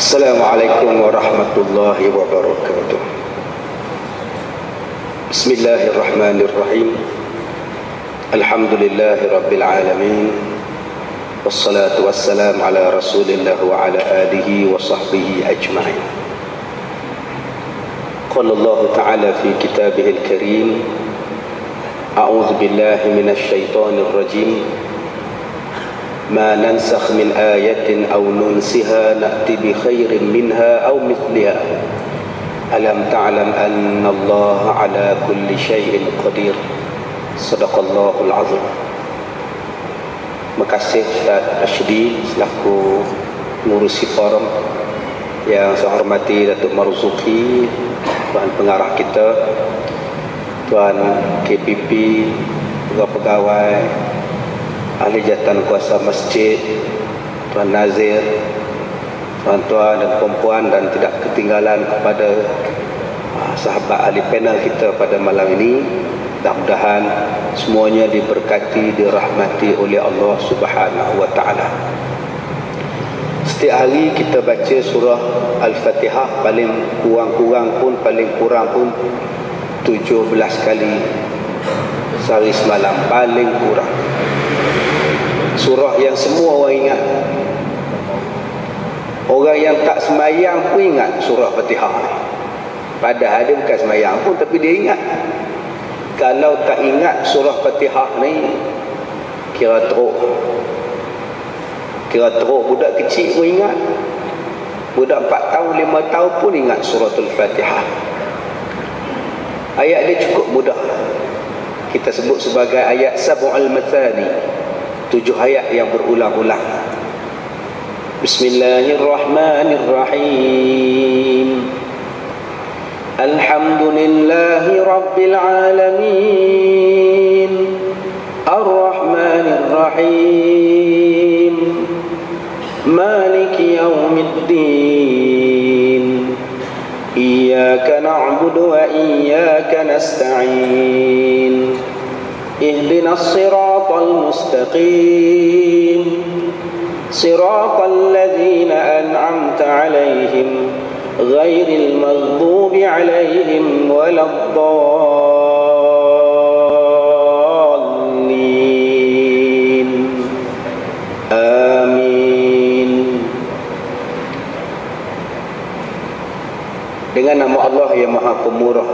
Assalamualaikum warahmatullahi wabarakatuh. Bismillahirrahmanirrahim. Alhamdulillahi rabbil alamin. Wassalatu wassalamu ala rasulillah wa ala alihi wa sahbihi ajma'in. Qala Allah ta'ala fi kitabihil karim, a'udzu billahi minasy syaithanir rajim. ما ننسخ من آية أو ننسها نأتي بخير منها أو مثلها ألم تعلم أن الله على كل شيء قدير. صدق الله العظيم. Makasih Ustaz Ashdi selaku pengurusi forum, yang saya hormati Datuk Marzuki, Tuan Pengarah kita, Tuan KPP, pegawai, ahli jawatan kuasa masjid, Tuan Nazir, tuan-tuan dan perempuan, dan tidak ketinggalan kepada sahabat ahli panel kita pada malam ini. Mudah-mudahan semuanya diberkati, dirahmati oleh Allah Subhanahu wa taala. Setiap hari kita baca surah Al-Fatihah paling kurang pun 17 kali sehari semalam, paling kurang. Surah yang semua orang ingat. Orang yang tak semayang pun ingat surah Fatihah ni. Padahal dia bukan semayang pun, tapi dia ingat. Kalau tak ingat surah Fatihah ni, kira teruk. Budak kecil pun ingat. Budak 4 tahun, 5 tahun pun ingat suratul Fatihah. Ayat dia cukup mudah. Kita sebut sebagai ayat Sab'ul Mathani, 7 ayat yang berulang-ulang. Bismillahirrahmanirrahim. Alhamdulillahi rabbil alamin. Ar-Rahmanir-Rahim. Maliki yaumiddin. Iyyaka na'budu wa iyyaka nasta'in. اهدنا الصراط المستقيم صراط الذين أنعمت عليهم غير المغضوب عليهم ولا الضالين آمين. Dengan nama Allah yang Maha Pemurah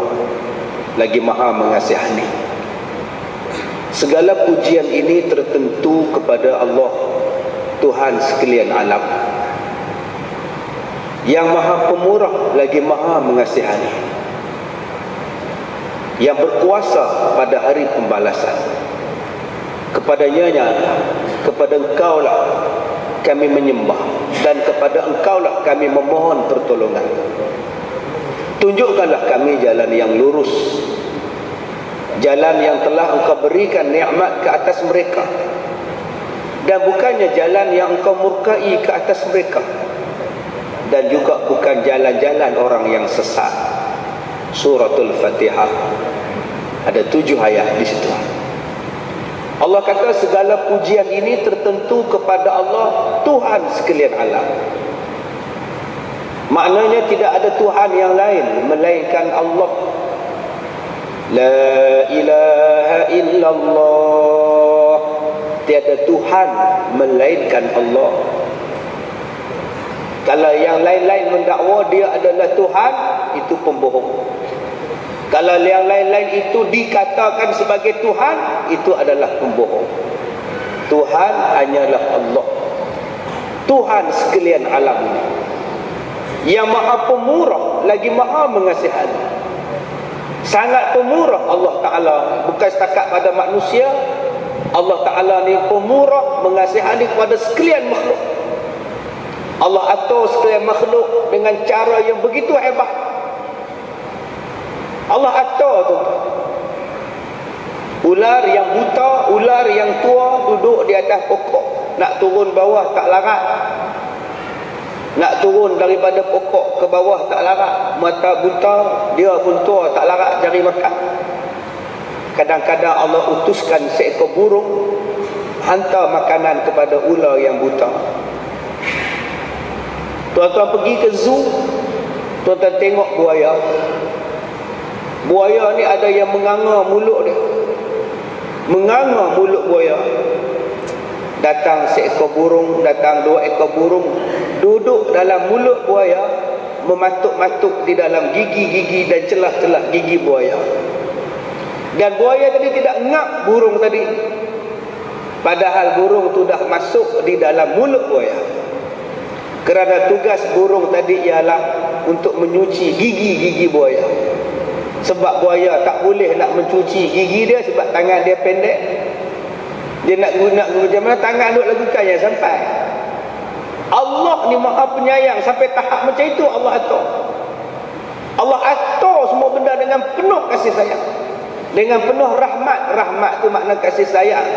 lagi Maha Mengasihani. Segala pujian ini tertentu kepada Allah, Tuhan sekalian alam, yang Maha Pemurah lagi Maha Mengasihani, yang berkuasa pada hari pembalasan. Kepadanya, kepada Engkau-lah kami menyembah, dan kepada Engkau-lah kami memohon pertolongan. Tunjukkanlah kami jalan yang lurus, jalan yang telah Engkau berikan nikmat ke atas mereka, dan bukannya jalan yang Engkau murkai ke atas mereka, dan juga bukan jalan-jalan orang yang sesat. Suratul Fatihah ada 7 ayat di situ. Allah kata segala pujian ini tertentu kepada Allah, Tuhan sekalian alam. Maknanya tidak ada Tuhan yang lain melainkan Allah. La ilaha illallah. Tiada Tuhan melainkan Allah. Kalau yang lain-lain mendakwa dia adalah Tuhan, itu pembohong. Kalau yang lain-lain itu dikatakan sebagai Tuhan, itu adalah pembohong. Tuhan hanyalah Allah, Tuhan sekalian alam ini, yang Maha Pemurah lagi Maha Mengasihani. Sangat pemurah Allah Ta'ala, bukan setakat pada manusia. Allah Ta'ala ni pemurah, mengasihani kepada sekalian makhluk. Allah atur sekalian makhluk dengan cara yang begitu hebat. Allah atur tu. Ular yang buta, ular yang tua duduk di atas pokok, nak turun bawah tak larat. Nak turun daripada pokok ke bawah tak larat. Mata buta, dia pun tua tak larat cari makan. Kadang-kadang Allah utuskan seekor burung hantar makanan kepada ular yang buta. Tuan-tuan pergi ke zoo, tuan-tuan tengok buaya. Buaya ni ada yang menganga mulut dia. Menganga mulut buaya. Datang seekor burung, datang 2 ekor burung, duduk dalam mulut buaya, mematuk-matuk di dalam gigi-gigi dan celah-celah gigi buaya. Dan buaya tadi tidak ngap burung tadi, padahal burung tu dah masuk di dalam mulut buaya. Kerana tugas burung tadi ialah untuk mencuci gigi-gigi buaya. Sebab buaya tak boleh nak mencuci gigi dia sebab tangan dia pendek. Dia nak guna macam mana tangan duk lagu kan yang sampai. Allah ni Maha Penyayang, sampai tahap macam itu Allah atur. Allah atur semua benda dengan penuh kasih sayang, dengan penuh rahmat. Rahmat tu makna kasih sayang.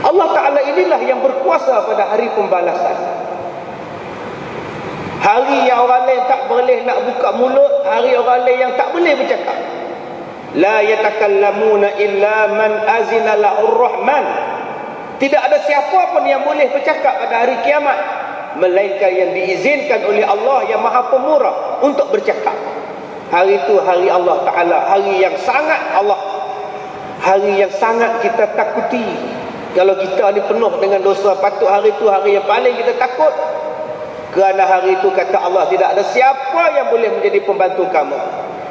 Allah Ta'ala inilah yang berkuasa pada hari pembalasan. Hari yang orang lain tak boleh nak buka mulut, hari orang lain yang tak boleh bercakap. La yatakallamuna illa man azina lahur rahman. Tidak ada siapa pun yang boleh bercakap pada hari kiamat melainkan yang diizinkan oleh Allah yang Maha Pemurah untuk bercakap. Hari itu hari Allah Ta'ala, hari yang sangat Allah, hari yang sangat kita takuti. Kalau kita ni penuh dengan dosa, patut hari itu hari yang paling kita takut. Kerana hari itu kata Allah, tidak ada siapa yang boleh menjadi pembantu kamu,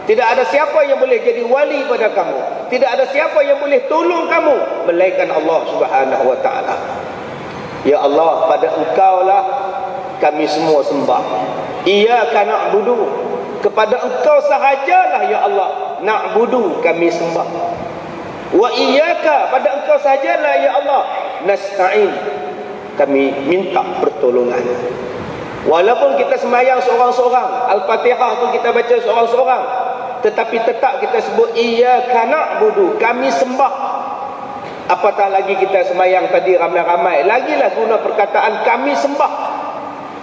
tidak ada siapa yang boleh jadi wali pada kamu, tidak ada siapa yang boleh tolong kamu melainkan Allah Subhanahu wa ta'ala. Ya Allah, pada Engkau lah kami semua sembah. Iyyaka na'budu, kepada Engkau sahajalah ya Allah na'budu, kami sembah. Wa iyyaka, pada Engkau sahajalah ya Allah nasta'in, kami minta pertolongan. Walaupun kita sembahyang seorang-seorang, Al-Fatihah pun kita baca seorang-seorang, tetapi tetap kita sebut iyyaka na'budu, kami sembah. Apatah lagi kita sembahyang tadi ramai-ramai, lagilah guna perkataan kami sembah.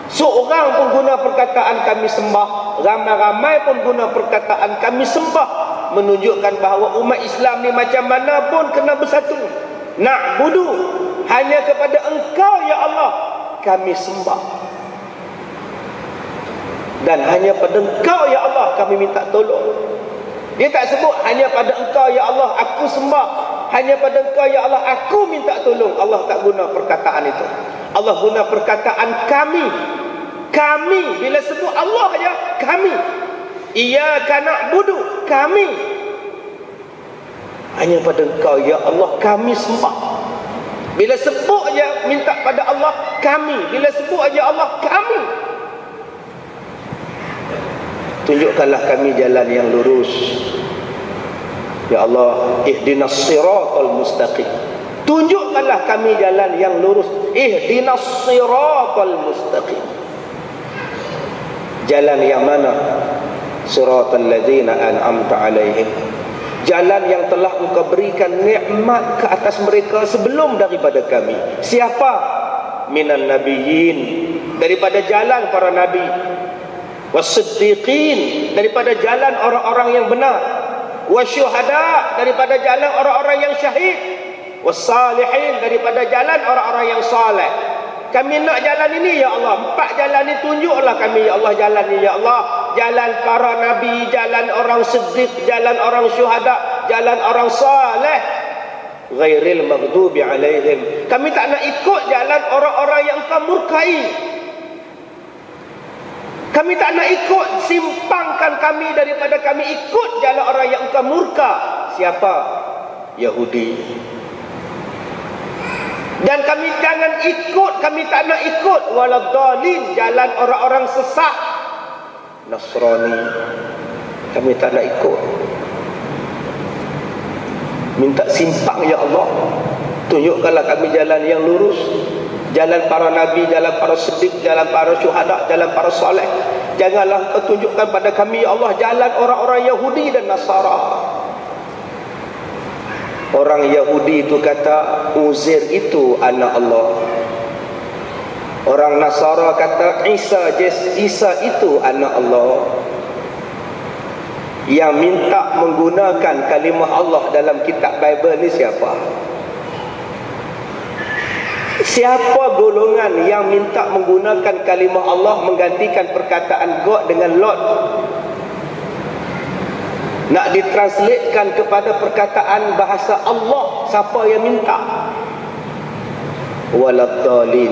Seorang pun guna perkataan kami sembah, ramai-ramai pun guna perkataan kami sembah, menunjukkan bahawa umat Islam ni macam mana pun kena bersatu. Na'budu, hanya kepada Engkau ya Allah kami sembah, dan hanya pada Engkau ya Allah kami minta tolong. Dia tak sebut hanya pada Engkau ya Allah aku sembah, hanya pada Engkau ya Allah aku minta tolong. Allah tak guna perkataan itu. Allah guna perkataan kami. Kami, bila sebut Allah aja kami. Iyyaka na'budu, kami. Hanya pada Engkau ya Allah kami sembah. Bila sebut aja minta pada Allah kami, bila sebut aja Allah kami. Tunjukkanlah kami jalan yang lurus ya Allah. Ihdinas siratal mustaqim, tunjukkanlah kami jalan yang lurus. Ihdinas siratal mustaqim, jalan yang mana? Siratal ladzina an'amta alaihim, jalan yang telah Engkau berikan nikmat ke atas mereka sebelum daripada kami. Siapa? Minan nabiyyin, daripada jalan para nabi. Wasiddiqin, daripada jalan orang-orang yang benar. Wasyuhada, daripada jalan orang-orang yang syahid. Wassalihin, daripada jalan orang-orang yang saleh. Kami nak jalan ini ya Allah. 4 jalan ini tunjuklah kami ya Allah jalan ini ya Allah. Jalan para nabi, jalan orang siddiq, jalan orang syuhada, jalan orang saleh. Ghairil maghdubi alaihim, kami tak nak ikut jalan orang-orang yang Engkau murkai. Kami tak nak ikut, simpangkan kami daripada kami ikut jalan orang yang Engkau murka. Siapa? Yahudi. Dan kami jangan ikut, kami tak nak ikut waladhdallin, jalan orang-orang sesat. Nasrani, kami tak nak ikut. Minta simpang ya Allah. Tunjukkanlah kami jalan yang lurus, jalan para nabi, jalan para siddiq, jalan para syuhada, jalan para soleh. Janganlah Kau tunjukkan pada kami ya Allah jalan orang-orang Yahudi dan Nasara. Orang Yahudi itu kata Uzair itu anak Allah. Orang Nasara kata Isa itu anak Allah. Yang minta menggunakan kalimah Allah dalam kitab Bible ni siapa? Siapa golongan yang minta menggunakan kalimah Allah menggantikan perkataan God dengan Lord, nak ditranslatekan kepada perkataan bahasa Allah, siapa yang minta? Waladhdallin.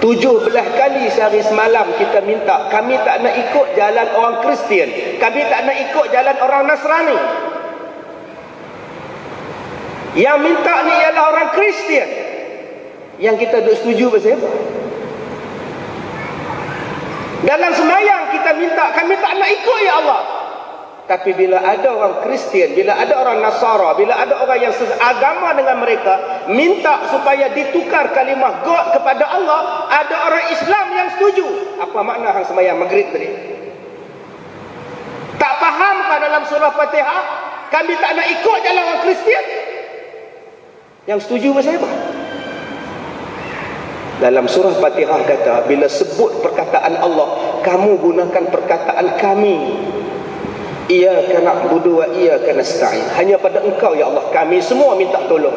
17 kali sehari semalam kita minta, kami tak nak ikut jalan orang Kristian, kami tak nak ikut jalan orang Nasrani. Yang minta ni ialah orang Kristian. Yang kita duk setuju pasal apa? Dalam sembahyang kita minta, kami tak nak ikut ya Allah. Tapi bila ada orang Kristian, bila ada orang Nasara, bila ada orang yang seagama dengan mereka minta supaya ditukar kalimah God kepada Allah, ada orang Islam yang setuju. Apa makna hang sembahyang maghrib tadi? Tak faham pada dalam surah Fatihah kami tak nak ikut jalan orang Kristian? Yang setuju pasal apa? Dalam surah Fatihah kata, bila sebut perkataan Allah, kamu gunakan perkataan kami. Iyyaka na'budu wa iyyaka nasta'in. Hanya pada engkau ya Allah kami semua minta tolong.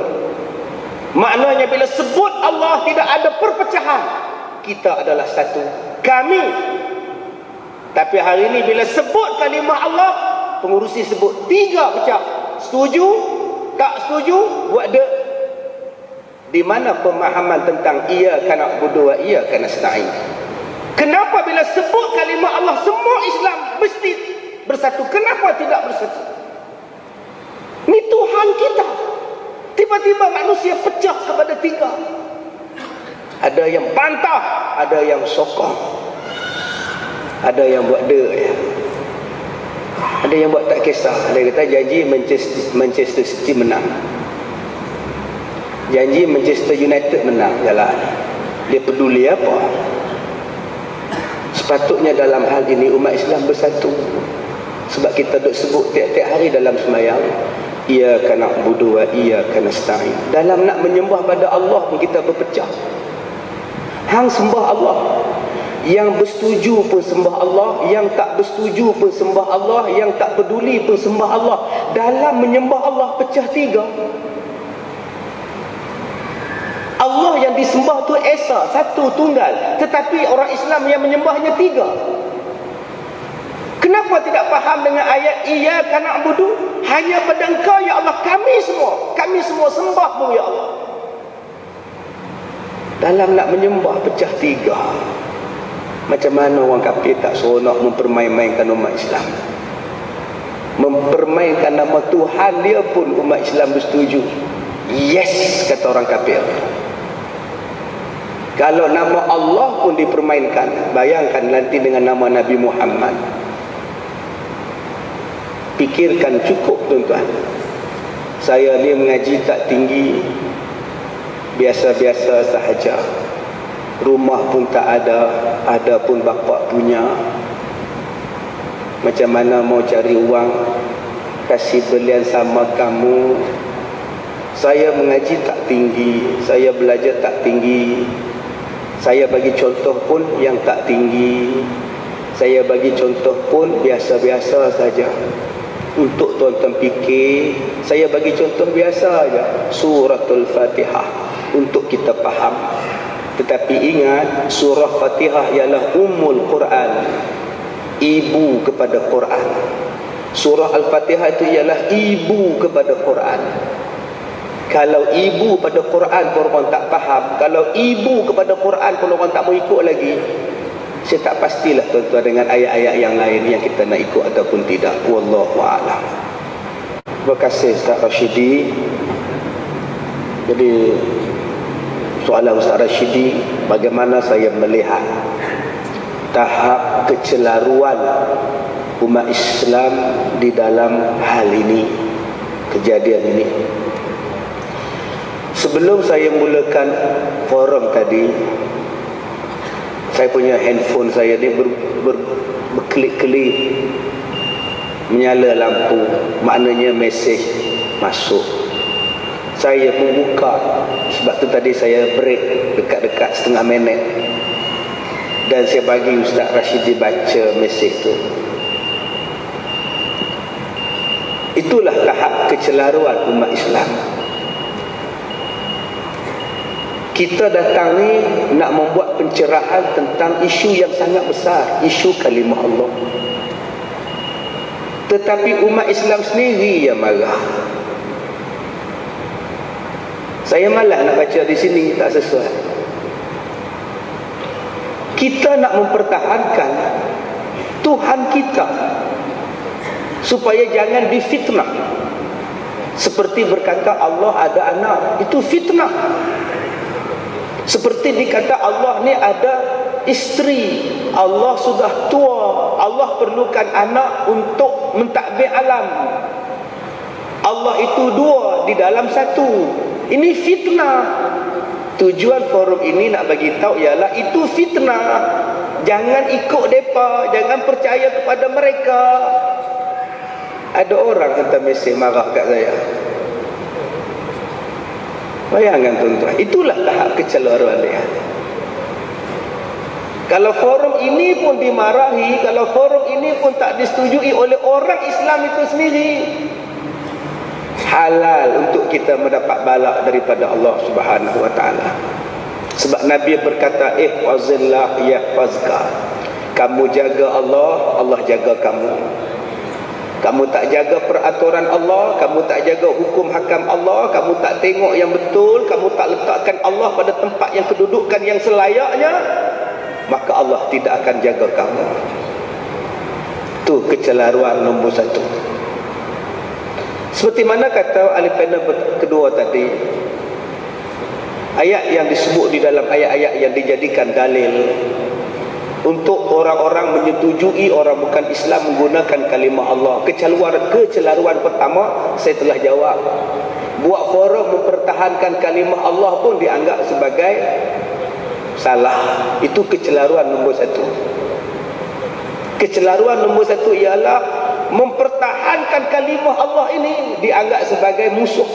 Maknanya bila sebut Allah tidak ada perpecahan. Kita adalah satu. Kami. Tapi hari ini bila sebut kalimah Allah, pengurusi sebut 3 pecah. Setuju? Tak setuju? Buat dia. Di mana pemahaman tentang iyyaka na'budu wa iyyaka nasta'in? Kenapa bila sebut kalimah Allah semua Islam mesti bersatu? Kenapa tidak bersatu? Ini Tuhan kita. Tiba-tiba manusia pecah kepada 3. Ada yang bantah, ada yang sokong, ada yang buat ya. Ada yang buat tak kisah. Ada kata janji Manchester City menang, janji Manchester United menang. Jalan. Dia peduli apa? Sepatutnya dalam hal ini umat Islam bersatu. Sebab kita duk sebut tiap-tiap hari dalam sembahyang, iyyaka na'budu wa iyyaka nasta'in. Dalam nak menyembah pada Allah pun kita berpecah. Hang sembah Allah, yang bersetuju pun sembah Allah, yang tak bersetuju pun sembah Allah, yang tak peduli pun sembah Allah. Dalam menyembah Allah pecah 3. Allah yang disembah tu esa, satu, tunggal. Tetapi orang Islam yang menyembahnya 3. Kenapa tidak faham dengan ayat iyyaka na'budu? Hanya pada engkau ya Allah kami semua sembahmu ya Allah. Dalam nak menyembah pecah 3. Macam mana orang kafir tak seronok mempermain-mainkan umat Islam, mempermainkan nama Tuhan dia pun umat Islam bersetuju. Yes, kata orang kafir. Kalau nama Allah pun dipermainkan, bayangkan nanti dengan nama Nabi Muhammad. Fikirkan cukup tuan-tuan. Saya ni mengaji tak tinggi, biasa-biasa sahaja. Rumah pun tak ada pun bapak punya. Macam mana mau cari uang kasih belian sama kamu? Saya mengaji tak tinggi, saya belajar tak tinggi. Saya bagi contoh pun yang tak tinggi. Saya bagi contoh pun biasa-biasa saja. Untuk tuan-tuan fikir, saya bagi contoh biasa saja, suratul Fatihah, untuk kita faham. Tetapi ingat, surah Fatihah ialah Ummul Quran, ibu kepada Quran. Surah Al-Fatihah itu ialah ibu kepada Quran. Kalau ibu pada Quran pun orang tak faham, kalau ibu kepada Quran pun orang tak mau ikut lagi, saya tak pastilah tuan-tuan dengan ayat-ayat yang lain yang kita nak ikut ataupun tidak. Wallahu a'lam. Terima kasih Ustaz Rashidi. Jadi soalan Ustaz Rashidi, bagaimana saya melihat tahap kecelaruan umat Islam di dalam hal ini, kejadian ini. Sebelum saya mulakan forum tadi, saya punya handphone saya ni berkelip-kelip, menyala lampu, maknanya mesej masuk. Saya pun buka, sebab tu tadi saya break dekat-dekat setengah minit, dan saya bagi Ustaz Rashidi baca mesej tu. Itulah tahap kecelaruan umat Islam. Kita datang ni nak membuat pencerahan tentang isu yang sangat besar, isu kalimah Allah. Tetapi umat Islam sendiri yang marah. Saya malas nak baca di sini, tak sesuai. Kita nak mempertahankan Tuhan kita supaya jangan difitnah. Seperti berkata Allah ada anak, itu fitnah. Seperti dikata Allah ni ada isteri, Allah sudah tua, Allah perlukan anak untuk mentadbir alam. Allah itu dua di dalam satu. Ini fitnah. Tujuan forum ini nak bagi tahu ialah itu fitnah. Jangan ikut depa, jangan percaya kepada mereka. Ada orang hantar mesej marah kat saya. Bayangkan tuan-tuan, itulah tahap kecelaruan dia. Kalau forum ini pun dimarahi, kalau forum ini pun tak disetujui oleh orang Islam itu sendiri, halal untuk kita mendapat balak daripada Allah Subhanahu wa taala. Sebab Nabi berkata, ihfazillah yahfazka. Kamu jaga Allah, Allah jaga kamu. Kamu tak jaga peraturan Allah, kamu tak jaga hukum hakam Allah, kamu tak tengok yang betul, kamu tak letakkan Allah pada tempat yang kedudukan yang selayaknya, maka Allah tidak akan jaga kamu. Itu kecelaruan nombor satu. Seperti mana kata ahli panel kedua tadi, ayat yang disebut di dalam ayat-ayat yang dijadikan dalil untuk orang-orang menyetujui orang bukan Islam menggunakan kalimah Allah. Kecelaruan pertama saya telah jawab. Buat forum mempertahankan kalimah Allah pun dianggap sebagai salah. Itu kecelaruan nombor satu. Kecelaruan nombor satu ialah mempertahankan kalimah Allah ini dianggap sebagai musuh.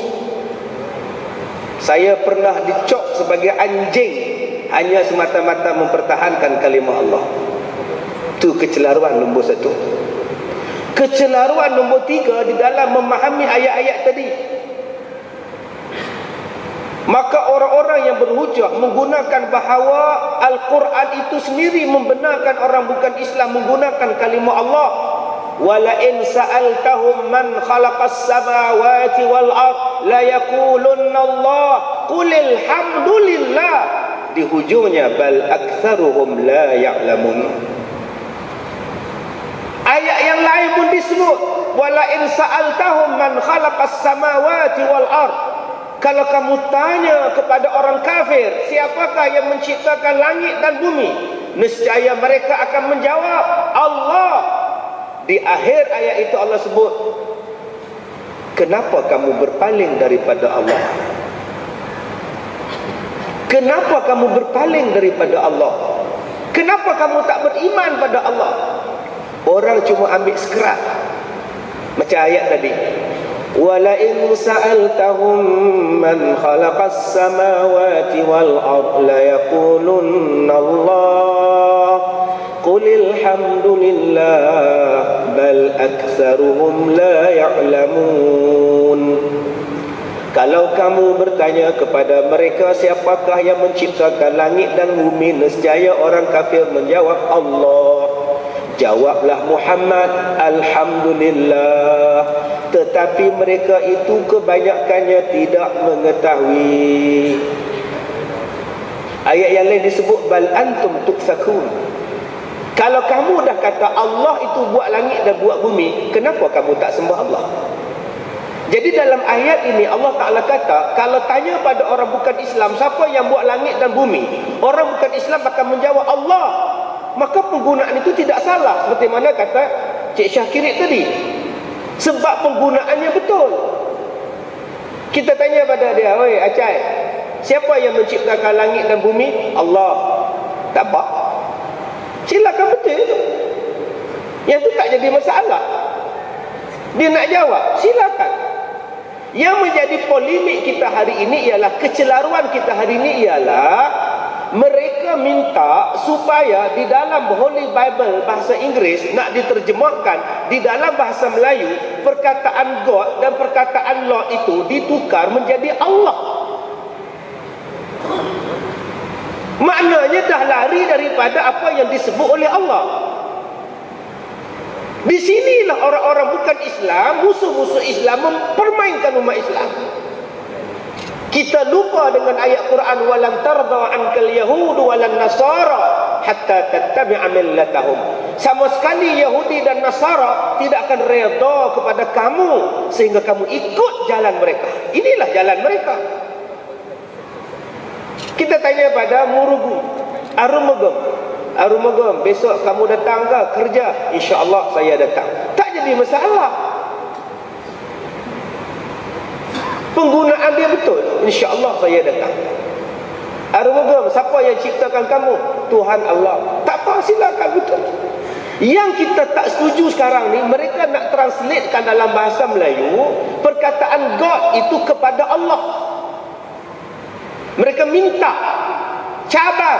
Saya pernah dicop sebagai anjing hanya semata-mata mempertahankan kalimah Allah. Itu kecelaruan nombor satu. Kecelaruan nombor tiga di dalam memahami ayat-ayat tadi. Maka orang-orang yang berhujah menggunakan bahawa Al-Quran itu sendiri membenarkan orang bukan Islam menggunakan kalimah Allah. Wala in sa'altahum man khalaqas samawati wal ard la yaqulunna Allah qulil hamdulillah. Di hujungnya bal aktsaruhum la ya'lamun. Ayat yang lain pun disebut wala in sa'altahum man khalaqas samawati wal ard. Kalau kamu tanya kepada orang kafir, siapakah yang menciptakan langit dan bumi? Nescaya mereka akan menjawab, Allah. Di akhir ayat itu Allah sebut, kenapa kamu berpaling daripada Allah? Kenapa kamu berpaling daripada Allah? Kenapa kamu tak beriman pada Allah? Orang cuma ambil sekerat. Macam ayat tadi. Wala in sa'altahum man khalaqas samawati wal ard la yaqulunna Allah qulil hamdulillah bal aktsaruhum la ya'lamun. Kalau kamu bertanya kepada mereka siapakah yang menciptakan langit dan bumi, nescaya orang kafir menjawab Allah. Jawablah Muhammad, alhamdulillah. Tetapi mereka itu kebanyakannya tidak mengetahui. Ayat yang lain disebut bal antum tuksakun. Kalau kamu dah kata Allah itu buat langit dan buat bumi, kenapa kamu tak sembah Allah? Jadi dalam ayat ini Allah Ta'ala kata, kalau tanya pada orang bukan Islam, siapa yang buat langit dan bumi? Orang bukan Islam akan menjawab Allah. Maka penggunaan itu tidak salah. Seperti mana kata Cik Syakirit tadi. Sebab penggunaannya betul. Kita tanya pada dia, oi Acai, siapa yang menciptakan langit dan bumi? Allah. Tak apa. Silakan betul itu. Yang itu tak jadi masalah. Dia nak jawab, silakan. Yang menjadi polemik kita hari ini ialah, kecelaruan kita hari ini ialah, mereka minta supaya di dalam Holy Bible bahasa Inggeris nak diterjemahkan di dalam bahasa Melayu, perkataan God dan perkataan Lord itu ditukar menjadi Allah. Maknanya dah lari daripada apa yang disebut oleh Allah. Di sinilah orang-orang bukan Islam, musuh-musuh Islam mempermainkan umat Islam. Kita lupa dengan ayat Quran, walan tarda ankal yahud walan nasara hatta tattabi'a millatahum. Sama sekali Yahudi dan Nasara tidak akan redha kepada kamu sehingga kamu ikut jalan mereka. Inilah jalan mereka. Kita tanya pada Murugu, Arumugam, besok kamu datang ke kerja? Insya-Allah saya datang. Tak jadi masalah. Penggunaan dia betul. Insya-Allah saya datang. Arumugam, siapa yang ciptakan kamu? Tuhan Allah. Tak apa, silakan, betul. Yang kita tak setuju sekarang ni, mereka nak translatekan dalam bahasa Melayu perkataan God itu kepada Allah. Mereka minta, cabar.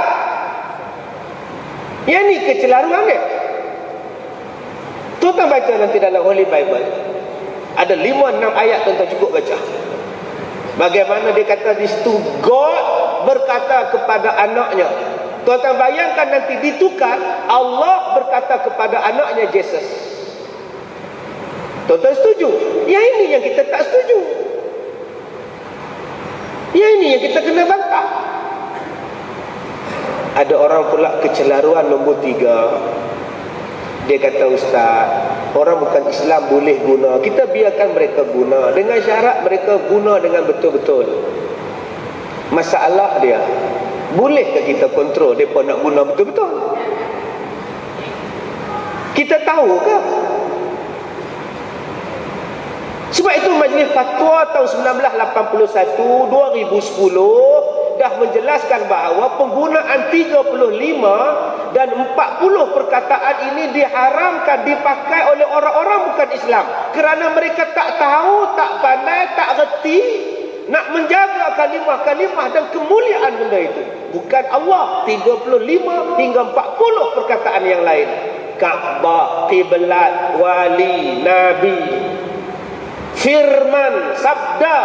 Yang ni kecelaruan dia. Tuan-tuan baca nanti dalam Holy Bible. Ada 5-6 ayat tuan-tuan cukup baca. Bagaimana dia kata di situ, God berkata kepada anaknya. Tuan-tuan bayangkan nanti ditukar, Allah berkata kepada anaknya Jesus. Tuan-tuan setuju? Yang ini yang kita tak setuju. Yang ini yang kita kena bantah. Ada orang pula kecelaruan nombor 3. Dia kata, Ustaz, orang bukan Islam boleh guna. Kita biarkan mereka guna. Dengan syarat mereka guna dengan betul-betul. Masalah dia, bolehkah kita kontrol mereka nak guna betul-betul? Kita tahukah? Sebab itu Majlis Fatwa tahun 1981, 2010 dah menjelaskan bahawa penggunaan 35 dan 40 perkataan ini diharamkan dipakai oleh orang-orang bukan Islam kerana mereka tak tahu, tak pandai, tak reti nak menjaga kalimah-kalimah dan kemuliaan benda itu. Bukan Allah. 35 hingga 40 perkataan yang lain. Kaabah, kiblat, wali, nabi, firman, sabda.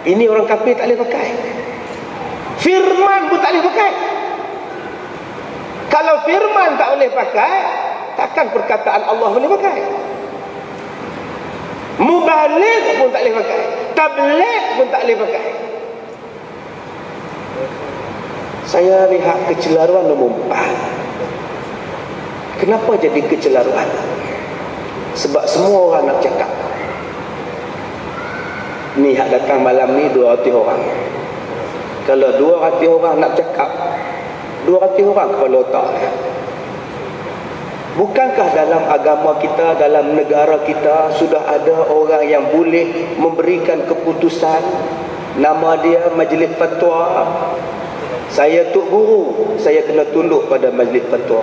Ini orang kafir tak boleh pakai. Firman pun tak boleh pakai. Kalau firman tak boleh pakai, takkan perkataan Allah boleh pakai. Mubaligh pun tak boleh pakai. Tabligh pun tak boleh pakai. Saya lihat kecelaruan nombor 4. Kenapa jadi kecelaruan? Sebab semua orang nak cakap. Ni hak datang malam ni 200 orang. Kalau 200 orang nak cakap, 200 orang kepala otak dia. Bukankah dalam agama kita, dalam negara kita sudah ada orang yang boleh memberikan keputusan? Nama dia Majlis Fatwa. Saya Tok Guru, saya kena tunduk pada Majlis Fatwa.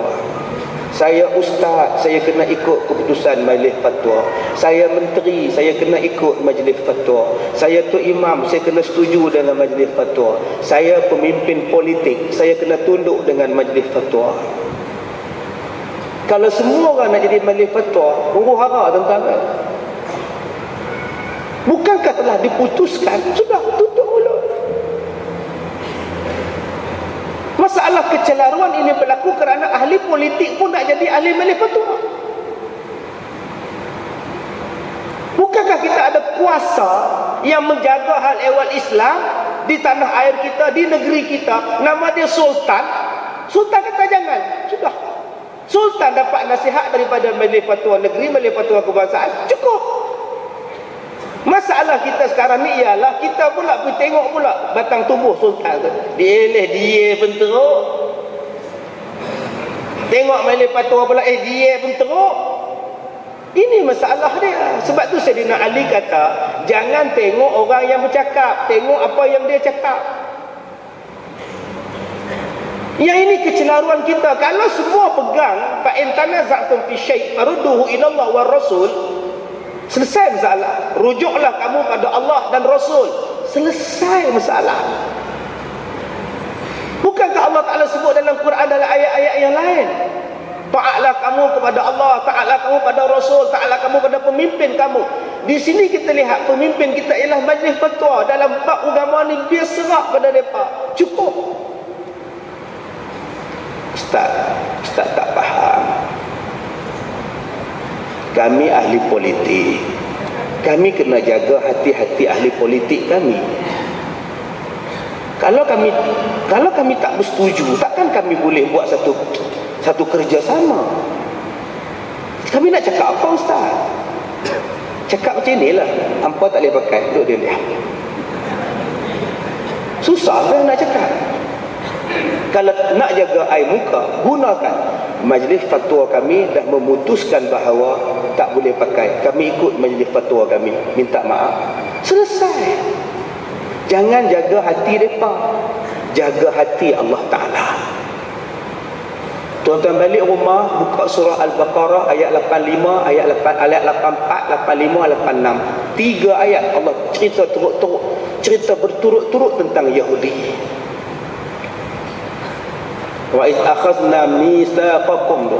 Saya ustaz, saya kena ikut keputusan Majlis Fatwa. Saya menteri, saya kena ikut Majlis Fatwa. Saya tu imam, saya kena setuju dengan Majlis Fatwa. Saya pemimpin politik, saya kena tunduk dengan Majlis Fatwa. Kalau semua orang nak jadi Majlis Fatwa, huru-hara tuan-tuan. Bukankah telah diputuskan? Sudah, tutup mulut. Masalah kecelaruan ini berlaku kerana ahli politik pun nak jadi ahli Majlis Fatwa. Bukankah kita ada kuasa yang menjaga hal ehwal Islam di tanah air kita, di negeri kita? Nama dia Sultan. Sultan kata jangan. Sudah. Sultan dapat nasihat daripada Majlis Fatwa negeri, Majlis Fatwa kebangsaan. Cukup. Masalah kita sekarang ni ialah kita pula pergi tengok pula batang tubuh Sultan tu. Dia pun teruk. Tengok Majlis Fatwa pula, dia pun teruk. Ini masalah dia. Sebab tu Sayyidina Ali kata, jangan tengok orang yang bercakap, tengok apa yang dia cakap. Yang ini kecelaruan kita. Kalau semua pegang fa in tanaza'tum fi syai' farudduhu ila Allah war Rasul, selesai masalah. Rujuklah kamu pada Allah dan Rasul. Selesai masalah. Bukankah Allah Ta'ala sebut dalam Quran dalam ayat-ayat yang lain? Ta'atlah kamu kepada Allah, ta'atlah kamu pada Rasul, ta'atlah kamu pada pemimpin kamu. Di sini kita lihat pemimpin kita ialah Majlis Fatwa. Dalam bab agama ni dia serah pada mereka. Cukup. Ustaz tak faham. Kami ahli politik, kami kena jaga hati-hati ahli politik kami. Kalau kami tak bersetuju, takkan kami boleh buat satu kerjasama. Kami nak cakap apa Ustaz? Cakap macam inilah, hampa tak boleh pakai, duduk dia lihat. Susah kan nak cakap. Kalau nak jaga air muka, gunakan. Majlis fatwa kami dah memutuskan bahawa tak boleh pakai. Kami ikut majlis fatwa kami, minta maaf. Selesai. Jangan jaga hati mereka, jaga hati Allah Ta'ala. Tuan-tuan balik rumah, buka surah Al-Baqarah ayat 85, ayat 84, 85, 86. 3 ayat Allah cerita berturut-turut tentang Yahudi. Wa iz akhadna mitsaqakum.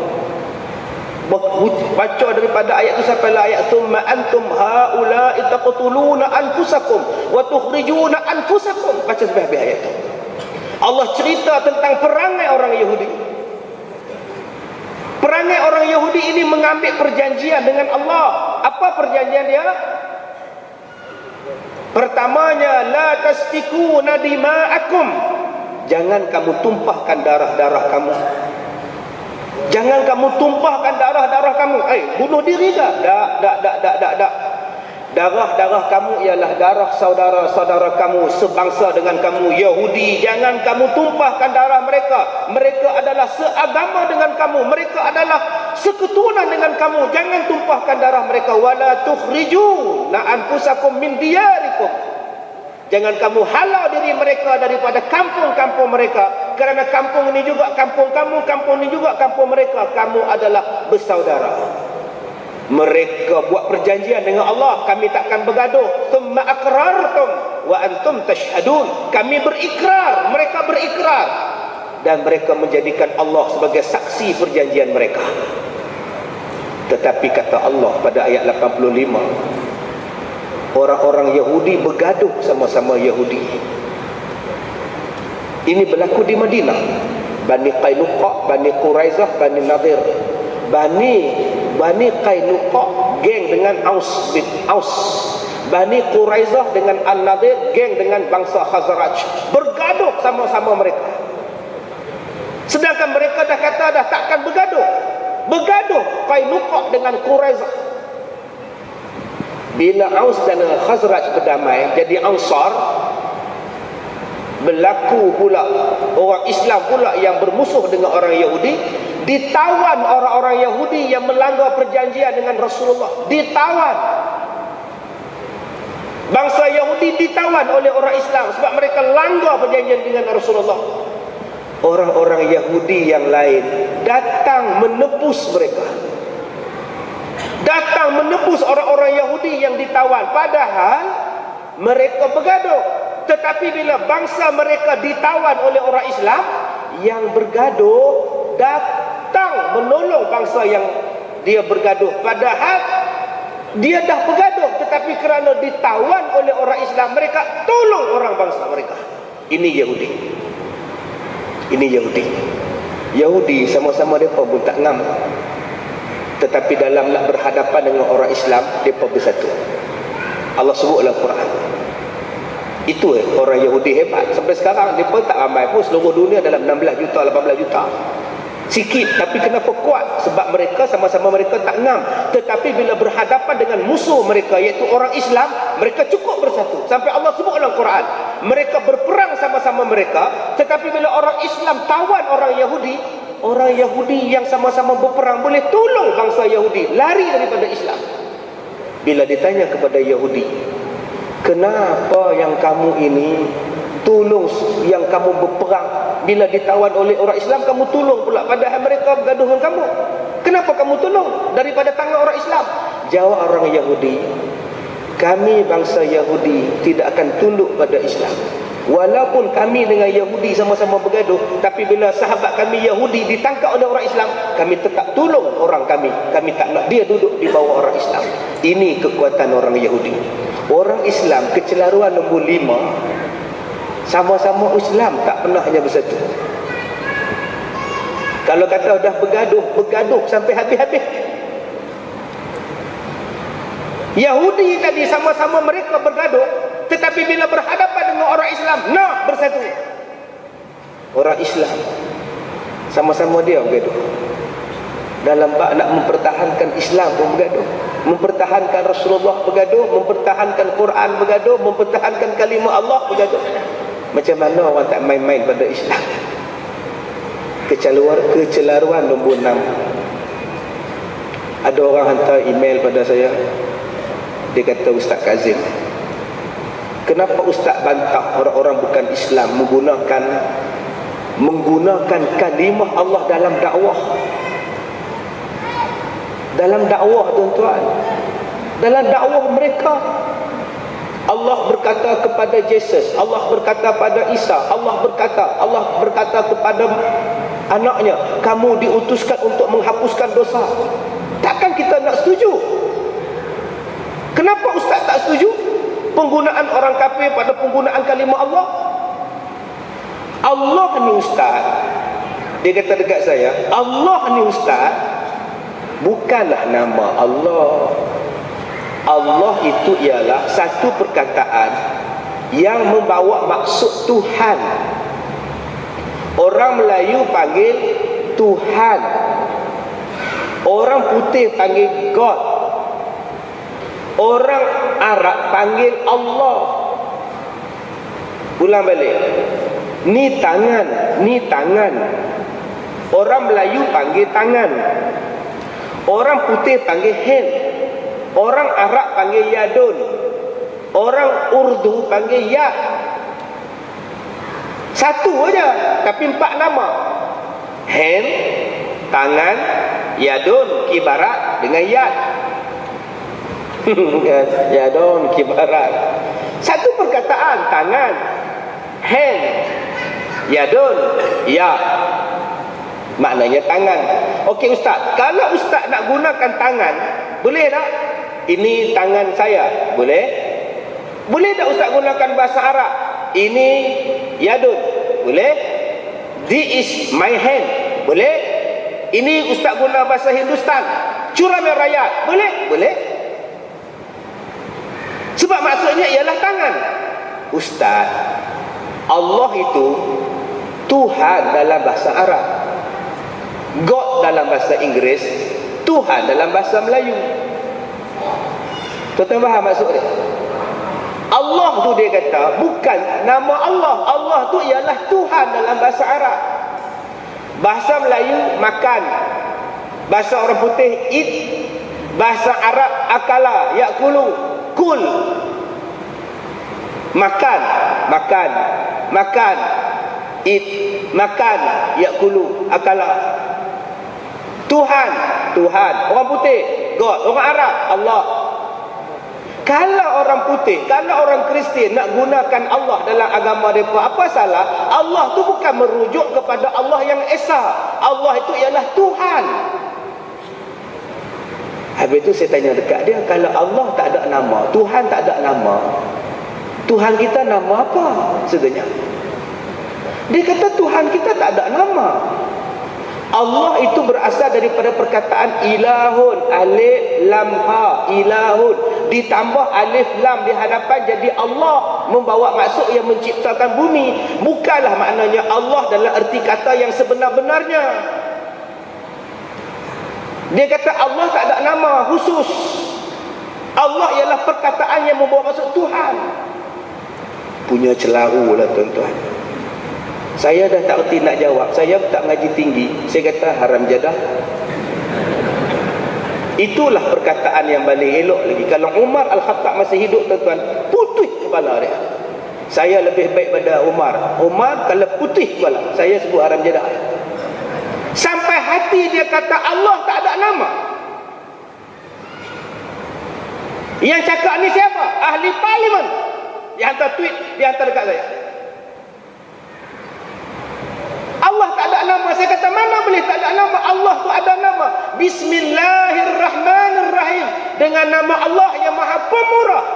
Baca daripada ayat tu sampai ayat summa antum haula'i taqtuluna anfusakum wa tukhrijuna anfusakum. Baca sampai habis ayat tu. Allah cerita tentang perangai orang Yahudi. Perangai orang Yahudi ini mengambil perjanjian dengan Allah. Apa perjanjian dia? Pertamanya, la tasfikuna dima'akum. Jangan kamu tumpahkan darah-darah kamu. Jangan kamu tumpahkan darah-darah kamu. Bunuh diri ke? Tak. Darah-darah kamu ialah darah saudara-saudara kamu sebangsa dengan kamu, Yahudi. Jangan kamu tumpahkan darah mereka. Mereka adalah seagama dengan kamu. Mereka adalah seketurunan dengan kamu. Jangan tumpahkan darah mereka. Wala tukhrijuna anfusakum min diyarikum. Jangan kamu halau diri mereka daripada kampung-kampung mereka. Kerana kampung ini juga kampung kamu, kampung ini juga kampung mereka. Kamu adalah bersaudara. Mereka buat perjanjian dengan Allah, kami takkan bergaduh. Thumma aqrartum wa antum tashhadun. Kami berikrar, mereka berikrar. Dan mereka menjadikan Allah sebagai saksi perjanjian mereka. Tetapi kata Allah pada ayat 85, orang-orang Yahudi bergaduh sama-sama Yahudi. Ini berlaku di Madinah. Bani Qainuqa, Bani Quraizah, Bani Nadir. Bani Qainuqa geng dengan Aus bin Aus. Bani Quraizah dengan An-Nadir geng dengan bangsa Khazraj. Bergaduh sama-sama mereka. Sedangkan mereka dah kata dah takkan bergaduh. Bergaduh Qainuqa dengan Quraizah. Bila Aus dan Khazraj berdamai jadi Ansar, berlaku pula orang Islam pula yang bermusuh dengan orang Yahudi, ditawan orang-orang Yahudi yang melanggar perjanjian dengan Rasulullah, ditawan. Bangsa Yahudi ditawan oleh orang Islam sebab mereka langgar perjanjian dengan Rasulullah. Orang-orang Yahudi yang lain datang menebus mereka, datang menebus orang-orang Yahudi yang ditawan, padahal mereka bergaduh. Tetapi bila bangsa mereka ditawan oleh orang Islam, yang bergaduh datang menolong bangsa yang dia bergaduh, padahal dia dah bergaduh, tetapi kerana ditawan oleh orang Islam, mereka tolong orang bangsa mereka. Ini Yahudi. Ini Yahudi. Yahudi sama-sama mereka pun tak ngam, tetapi dalam nak berhadapan dengan orang Islam, mereka bersatu. Allah sebut dalam Quran. Itu orang Yahudi hebat. Sampai sekarang mereka tak ramai pun, seluruh dunia dalam 16 juta, 18 juta. Sikit, tapi kenapa kuat? Sebab mereka sama-sama mereka tak ngam. Tetapi bila berhadapan dengan musuh mereka, iaitu orang Islam, mereka cukup bersatu. Sampai Allah sebut dalam Quran, mereka berperang sama-sama mereka, tetapi bila orang Islam tawan orang Yahudi yang sama-sama berperang boleh tolong bangsa Yahudi lari daripada Islam. Bila ditanya kepada Yahudi, kenapa yang kamu ini tolong yang kamu berperang, bila ditawan oleh orang Islam kamu tolong pula, padahal mereka bergaduh dengan kamu? Kenapa kamu tolong daripada tangan orang Islam? Jawab orang Yahudi, kami bangsa Yahudi tidak akan tunduk pada Islam. Walaupun kami dengan Yahudi sama-sama bergaduh, tapi bila sahabat kami Yahudi ditangkap oleh orang Islam, kami tetap tolong orang kami. Kami tak nak dia duduk di bawah orang Islam. Ini kekuatan orang Yahudi. Orang Islam kecelaruan nombor 5, sama-sama Islam tak pernah hanya bersatu. Kalau kata dah bergaduh sampai habis-habis. Yahudi tadi sama-sama mereka bergaduh, tetapi bila berhadapan dengan orang Islam, nak bersatu. Orang Islam sama-sama dia bergaduh. Dalam bab nak mempertahankan Islam pun bergaduh, mempertahankan Rasulullah bergaduh, mempertahankan Quran bergaduh, mempertahankan kalimah Allah bergaduh. Macam mana orang tak main-main pada Islam? Kecelaruan nombor 6. Ada orang hantar email pada saya. Dia kata, Ustaz Kazim, kenapa Ustaz bantah orang-orang bukan Islam menggunakan kalimah Allah dalam dakwah? Dalam dakwah, tuan-tuan, dalam dakwah mereka, Allah berkata kepada Yesus, Allah berkata pada Isa, Allah berkata kepada anaknya, kamu diutuskan untuk menghapuskan dosa. Takkan kita nak setuju? Kenapa Ustaz tak setuju penggunaan orang kafir pada penggunaan kalimah Allah? Allah ni Ustaz, dia kata dekat saya, Allah ni Ustaz bukanlah nama Allah. Allah itu ialah satu perkataan yang membawa maksud Tuhan. Orang Melayu panggil Tuhan, orang putih panggil God, orang Arab panggil Allah. Ulang balik. Ni tangan. Orang Melayu panggil tangan, orang putih panggil hand, orang Arab panggil yadun, orang Urdu panggil yad. Satu aja tapi 4 nama. Hand, tangan, yadun, kibarat dengan yad. Yadun, kibarat. Satu perkataan, tangan, hand, yadun, yad. Maknanya tangan. Okey Ustaz, kalau Ustaz nak gunakan tangan, boleh tak? Ini tangan saya, boleh? Boleh tak Ustaz gunakan bahasa Arab? Ini yadun, boleh? This is my hand, boleh? Ini Ustaz guna bahasa Hindustan, curam rakyat, boleh? Boleh. Sebab maksudnya ialah tangan. Ustaz, Allah itu Tuhan dalam bahasa Arab, God dalam bahasa Inggeris, Tuhan dalam bahasa Melayu. Tuan-tuan faham maksud dia? Allah tu dia kata bukan nama Allah. Allah tu ialah Tuhan dalam bahasa Arab. Bahasa Melayu makan, bahasa orang putih eat, bahasa Arab akala, yakulu, kul. Makan, eat, makan, yakulu, akala. Tuhan, orang putih God, orang Arab Allah. Kalau orang putih, kalau orang Kristian nak gunakan Allah dalam agama mereka, apa salah? Allah tu bukan merujuk kepada Allah yang Esa. Allah itu ialah Tuhan. Habis itu saya tanya dekat dia, kalau Allah tak ada nama, Tuhan tak ada nama, Tuhan kita nama apa sebenarnya? Dia kata Tuhan kita tak ada nama. Allah itu berasal daripada perkataan ilahun, alif lam ha, ilahun, ditambah alif lam di hadapan jadi Allah, membawa maksud yang menciptakan bumi. Bukanlah maknanya Allah dalam erti kata yang sebenar-benarnya. Dia kata Allah tak ada nama khusus. Allah ialah perkataan yang membawa maksud Tuhan. Punya celaru lah tuan-tuan. Saya dah tak erti nak jawab. Saya tak ngaji tinggi. Saya kata haram jadah. Itulah perkataan yang paling elok lagi. Kalau Umar Al-Khattab masih hidup tuan-tuan, putih kepala dia. Saya lebih baik pada Umar. Umar kalau putih kepala, saya sebut haram jadah. Sampai hati dia kata Allah tak ada nama. Yang cakap ni siapa? Ahli parlimen. Dia hantar tweet, dia hantar dekat saya. Allah tak ada nama. Saya kata mana boleh tak ada nama? Allah tu ada nama. Bismillahirrahmanirrahim. Dengan nama Allah yang maha pemurah.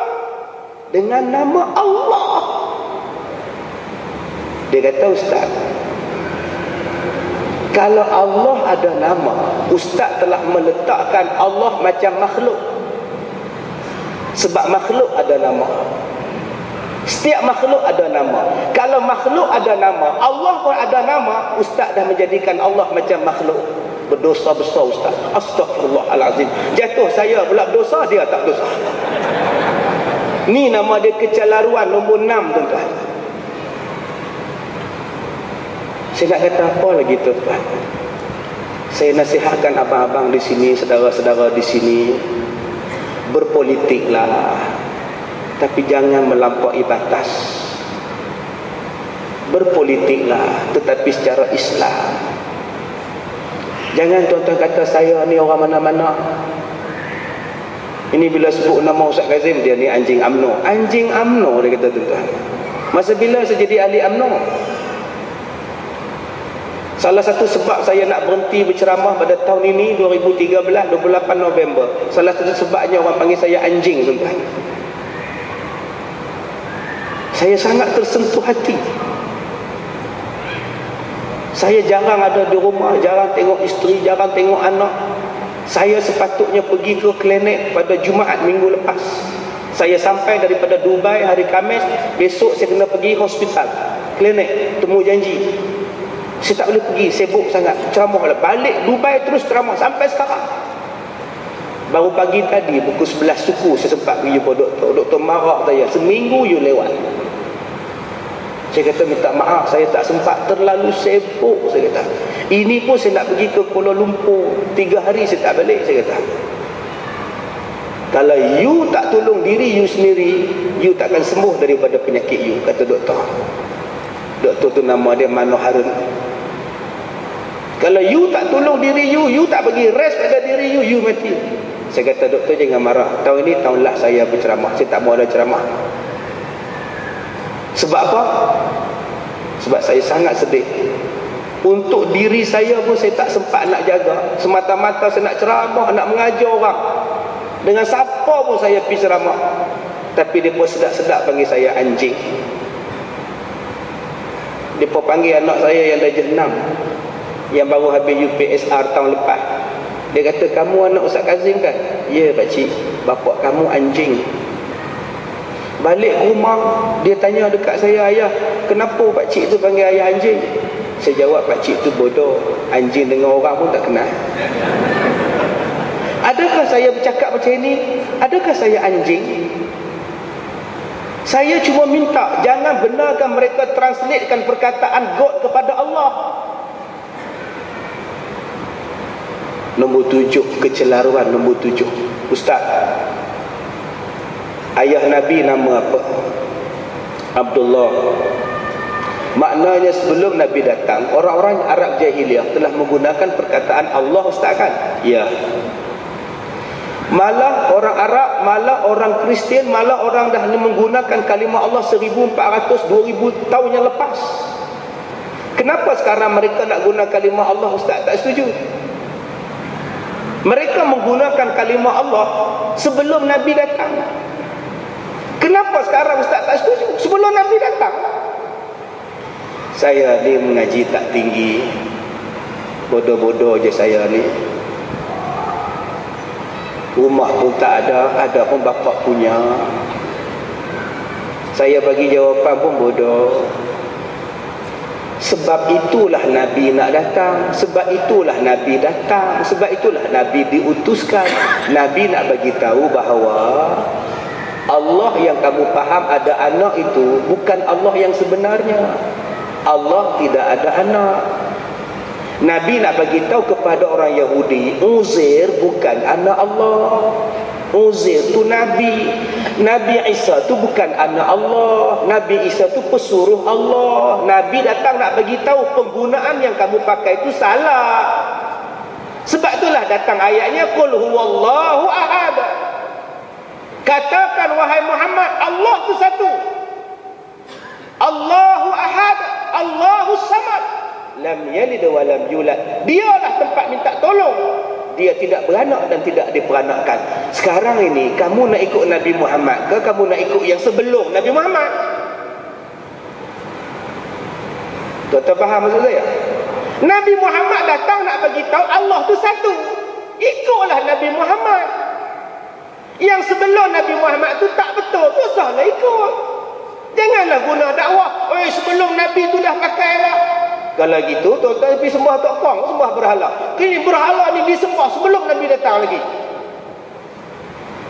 Dengan nama Allah. Dia kata Ustaz, Kalau Allah ada nama, ustaz telah meletakkan Allah macam makhluk. Sebab makhluk ada nama. Setiap makhluk ada nama. Kalau makhluk ada nama, Allah pun ada nama, ustaz dah menjadikan Allah macam makhluk. Berdosa besar ustaz. Astaghfirullahalazim. Jatuh saya pula berdosa, dia tak berdosa. Ni nama dia kecelaruan nombor 6, tuan-tuan. Saya nak kata apa lagi, tuan-tuan? Saya nasihatkan abang-abang di sini, saudara-saudara di sini, berpolitiklah, tapi jangan melampaui batas. Berpolitiklah, tetapi secara Islam. Jangan tuan-tuan kata saya ni orang mana-mana. Ini bila sebut nama Ustaz Kazim, dia ni anjing UMNO. Anjing UMNO, dia kata, tuan-tuan. Masa bila saya jadi ahli UMNO? Salah satu sebab saya nak berhenti berceramah pada tahun ini 2013 28 November. Salah satu sebabnya orang panggil saya anjing, tuan-tuan. Saya sangat tersentuh hati. Saya jarang ada di rumah, jarang tengok isteri, jarang tengok anak. Saya sepatutnya pergi ke klinik pada Jumaat minggu lepas. Saya sampai daripada Dubai hari Khamis, besok saya kena pergi hospital, klinik, temu janji. Saya tak boleh pergi, sibuk sangat. Ceramah lah. Balik Dubai terus ceramah sampai sekarang. Baru pagi tadi pukul 11 suku saya sempat pergi jumpa doktor. Doktor marah saya, seminggu you lewat. Saya kata minta maaf, saya tak sempat, terlalu sibuk, saya kata. Ini pun saya nak pergi ke Kuala Lumpur 3 hari saya tak balik, saya kata. Kalau you tak tolong diri you sendiri, you takkan sembuh daripada penyakit you, kata doktor. Doktor tu nama dia Mano Harun. Kalau you tak tolong diri you, you tak bagi rest pada diri you, you mati. Saya kata, doktor jangan marah. Tahun ini tahun last saya berceramah. Saya tak mau ada ceramah. Sebab apa? Sebab saya sangat sedih. Untuk diri saya pun saya tak sempat nak jaga. Semata-mata saya nak ceramah, nak mengajar orang. Dengan siapa pun saya pergi ceramah. Tapi dia pun sedap-sedap panggil saya anjing. Dia pun panggil anak saya yang darjah 6, yang baru habis UPSR tahun lepas. Dia kata, kamu anak Ustaz Kazim kan? Ya pakcik, bapak kamu anjing. Balik rumah, dia tanya dekat saya, ayah, kenapa pakcik tu panggil ayah anjing? Saya jawab, pakcik tu bodoh. Anjing dengan orang pun tak kenal. Adakah saya bercakap macam ini? Adakah saya anjing? Saya cuma minta, jangan benarkan mereka translatekan perkataan God kepada Allah. Nombor 7, kecelaruan nombor 7. Ustaz, ayah Nabi nama apa? Abdullah. Maknanya sebelum Nabi datang, orang-orang Arab Jahiliyah telah menggunakan perkataan Allah, Ustaz kan? Ya. Malah orang Arab, malah orang Kristian, malah orang dah menggunakan kalimah Allah 1400, 2000 tahun yang lepas. Kenapa sekarang mereka nak guna kalimah Allah, Ustaz tak setuju? Mereka menggunakan kalimah Allah sebelum Nabi datang. Kenapa sekarang Ustaz tak setuju? Sebelum Nabi datang. Saya ni mengaji tak tinggi, bodoh-bodoh je saya ni. Rumah pun tak ada pun bapak punya. Saya bagi jawapan pun bodoh. Sebab itulah Nabi nak datang. Sebab itulah Nabi datang. Sebab itulah Nabi diutuskan. Nabi nak bagi tahu bahawa Allah yang kamu faham ada anak itu bukan Allah yang sebenarnya. Allah tidak ada anak. Nabi nak bagi tahu kepada orang Yahudi, Uzair bukan anak Allah. Uzair tu Nabi. Nabi Isa tu bukan anak Allah. Nabi Isa tu pesuruh Allah. Nabi datang nak bagi tahu penggunaan yang kamu pakai itu salah. Sebab itulah datang ayatnya, qul huwallahu ahad. Katakan wahai Muhammad, Allah tu satu. Allahu ahad, Allahu samad. Lam yalid wa lam yulad. Dialah tempat minta tolong. Dia tidak beranak dan tidak diperanakkan. Sekarang ini kamu nak ikut Nabi Muhammad ke kamu nak ikut yang sebelum Nabi Muhammad? Tuan-tuan faham maksud saya? Nabi Muhammad datang nak bagi tahu Allah tu satu. Ikutlah Nabi Muhammad. Yang sebelum Nabi Muhammad tu tak betul, tu salah ikut. Janganlah guna dakwah, sebelum Nabi tu dah pakai lah. Kalau gitu, tuan-tuan pergi sembah Tok Kong, sembah berhala. Ini berhala ni disembah sebelum Nabi datang lagi.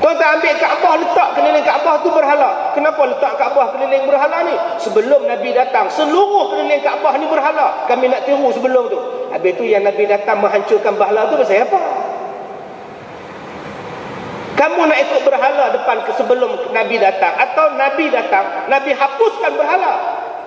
Tuan-tuan ambil Kaabah, letak keliling Kaabah tu berhala. Kenapa letak Kaabah keliling berhala ni? Sebelum Nabi datang, seluruh keliling Kaabah ni berhala. Kami nak tiru sebelum tu. Habis tu yang Nabi datang menghancurkan berhala tu pasal apa? Kamu nak ikut berhala depan sebelum Nabi datang, atau Nabi datang, Nabi hapuskan berhala?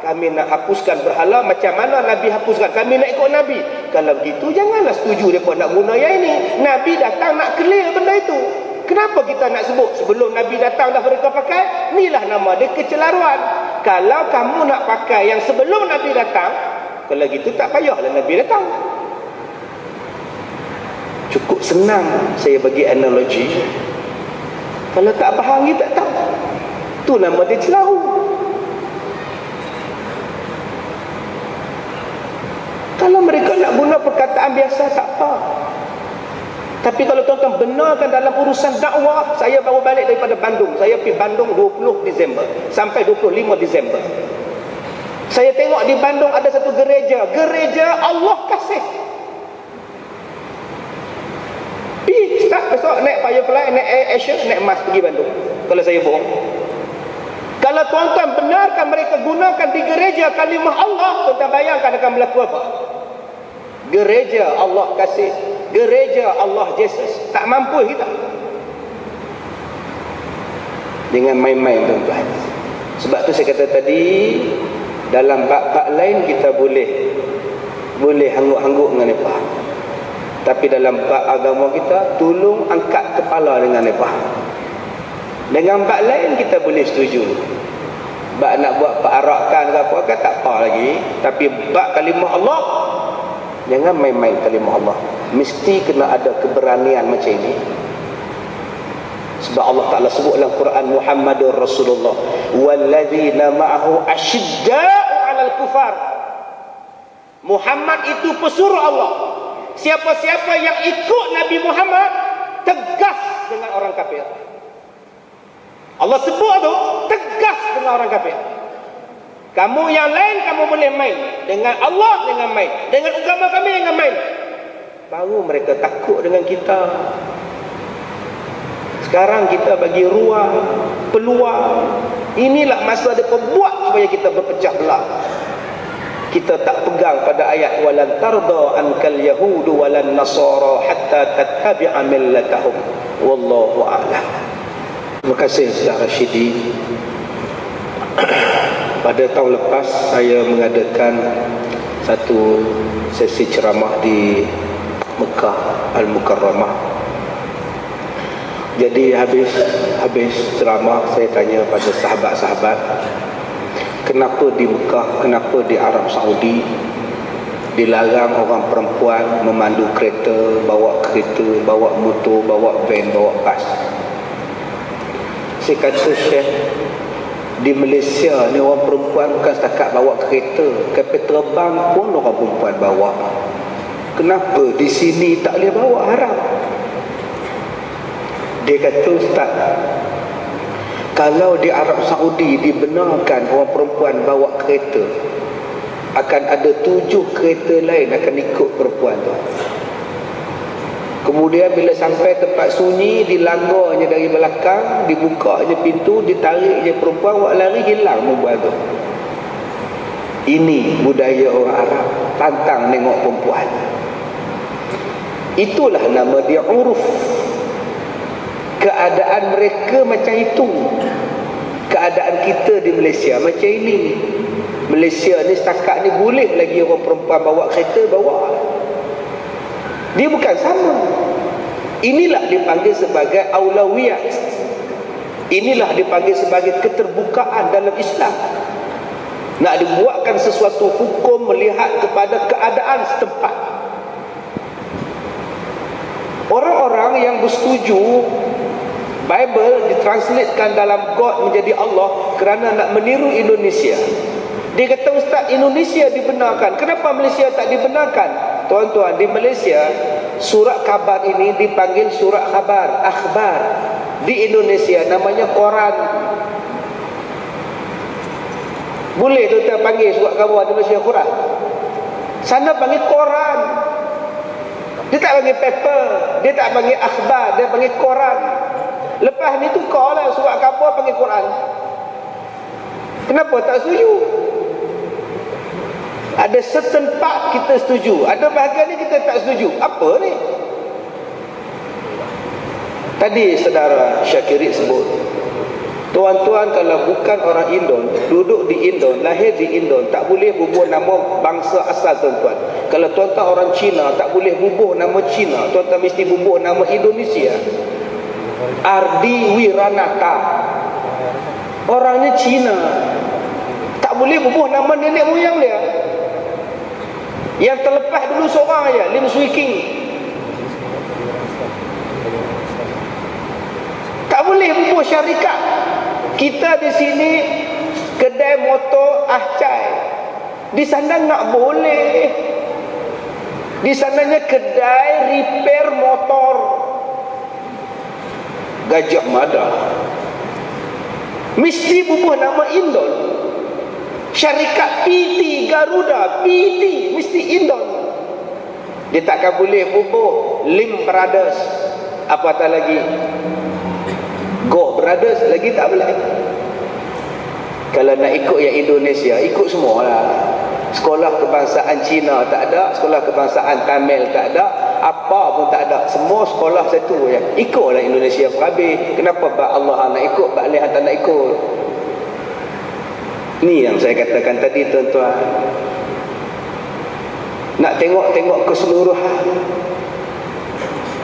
Kami nak hapuskan berhala. Macam mana Nabi hapuskan? Kami nak ikut Nabi. Kalau begitu, janganlah setuju mereka nak guna yang ini. Nabi datang nak clear benda itu. Kenapa kita nak sebut sebelum Nabi datang dah mereka pakai? Inilah nama dia kecelaruan. Kalau kamu nak pakai yang sebelum Nabi datang, kalau gitu tak payahlah Nabi datang. Cukup senang saya bagi analogi. Kalau tak faham, kita tak tahu. Tu nama dia celaru. Kalau mereka nak guna perkataan biasa, tak apa. Tapi kalau tuan-tuan benarkan dalam urusan dakwah, saya baru balik daripada Bandung. Saya pergi Bandung 20 Disember sampai 25 Disember. Saya tengok di Bandung ada satu gereja. Gereja Allah Kasih. Pergi start besok naik Firefly, naik Air Asia, naik Mas pergi Bandung. Kalau saya bohong. Kalau tuan-tuan benarkan mereka gunakan di gereja kalimah Allah, tuan-tuan bayangkan akan berlaku apa? Gereja Allah Kasih, gereja Allah Jesus. Tak mampu kita dengan main-main, tuan-tuan. Sebab tu saya kata tadi, dalam bab-bab lain kita boleh hangguk-hangguk dengan mereka. Tapi dalam bab agama kita, tolong angkat kepala dengan mereka. Dengan bab lain kita boleh setuju. Bab nak buat perarakan ke apa kan tak apa lagi. Tapi bab kalimah Allah, jangan main-main kalimah Allah. Mesti kena ada keberanian macam ini. Sebab Allah Ta'ala sebut dalam Quran, Muhammadur Rasulullah walladzina ma'ahu asyidda'u 'alal kufar. Muhammad itu pesuruh Allah. Siapa-siapa yang ikut Nabi Muhammad tegas dengan orang kafir. Allah sebut tu tegas dengan orang kafir. Kamu yang lain kamu boleh main dengan Allah, dengan main dengan agama kami, dengan main. Baru mereka takut dengan kita. Sekarang kita bagi ruang, peluang. Inilah masa dia buat supaya kita berpecah belah. Kita tak pegang pada ayat walan tarda ankal yahudu walan nasara hatta tattabi'a millatahum wallahu a'lam. Terima kasih Ustaz Rashidi. Pada tahun lepas saya mengadakan satu sesi ceramah di Mekah Al-Mukarramah. Jadi habis ceramah saya tanya pada sahabat-sahabat, kenapa di Mekah, kenapa di Arab Saudi dilarang orang perempuan memandu kereta, bawa motor, bawa van, bawa bas? Saya kata, Syekh, di Malaysia ni orang perempuan bukan setakat bawa kereta, kapal terbang pun orang perempuan bawa. Kenapa di sini tak boleh bawa? Haram. Dia kata, Ustaz, kalau di Arab Saudi dibenarkan orang perempuan bawa kereta, akan ada 7 kereta lain akan ikut perempuan tu. Kemudian bila sampai tempat sunyi, dilanggarnya dari belakang, dibukanya pintu, ditariknya perempuan, buat lari, hilang perempuan tu. Ini budaya orang Arab, pantang tengok perempuan. Itulah nama dia uruf. Keadaan mereka macam itu. Keadaan kita di Malaysia macam ini. Malaysia ni setakat ni boleh lagi orang perempuan bawa kereta, bawa. Dia bukan sama. Inilah dipanggil sebagai aulawiyat. Inilah dipanggil sebagai keterbukaan dalam Islam. Nak dibuatkan sesuatu hukum melihat kepada keadaan setempat. Orang-orang yang bersetuju Bible ditranslatekan dalam God menjadi Allah kerana nak meniru Indonesia, Dia kata, Ustaz, Indonesia dibenarkan. Kenapa Malaysia tak dibenarkan? Tuan-tuan, di Malaysia surat khabar ini dipanggil surat khabar, akhbar. Di Indonesia namanya koran. Boleh tuan-tuan panggil surat khabar di Malaysia koran? Sana panggil koran. Dia tak panggil paper, dia tak panggil akhbar, dia panggil koran. Lepas ni tukar lah surat khabar panggil Quran. Kenapa tak setuju? Ada certain part kita setuju, ada bahagian ni kita tak setuju. Apa ni? Tadi saudara Syakiri sebut, tuan-tuan kalau bukan orang Indon, duduk di Indon, lahir di Indon, tak boleh bubuh nama bangsa asal tuan-tuan. Kalau tuan-tuan orang Cina, tak boleh bubuh nama Cina, tuan-tuan mesti bubuh nama Indonesia. Ardi Wiranata, orangnya Cina, tak boleh bubuh nama nenek moyang dia. Yang terlepas dulu seorang aja, Lim Swee King. Tak boleh bubuh syarikat. Kita di sini kedai motor Ahcai, di sana nak boleh. Di sananya kedai repair motor Gajah Mada, mesti bubuh nama Indon. Syarikat PT Garuda, PT mesti Indon. Dia takkan boleh bubuh Lim Brothers, apatah lagi Go Brothers, lagi tak boleh. Kalau nak ikut yang Indonesia, ikut semua lah. Sekolah kebangsaan Cina tak ada, sekolah kebangsaan Tamil tak ada, apa pun tak ada, semua sekolah satu je. Ikutlah Indonesia perhabis. Kenapa bak Allah nak ikut, bak Lehan tak nak ikut? Ni yang saya katakan tadi tuan-tuan. Nak tengok-tengok keseluruhan.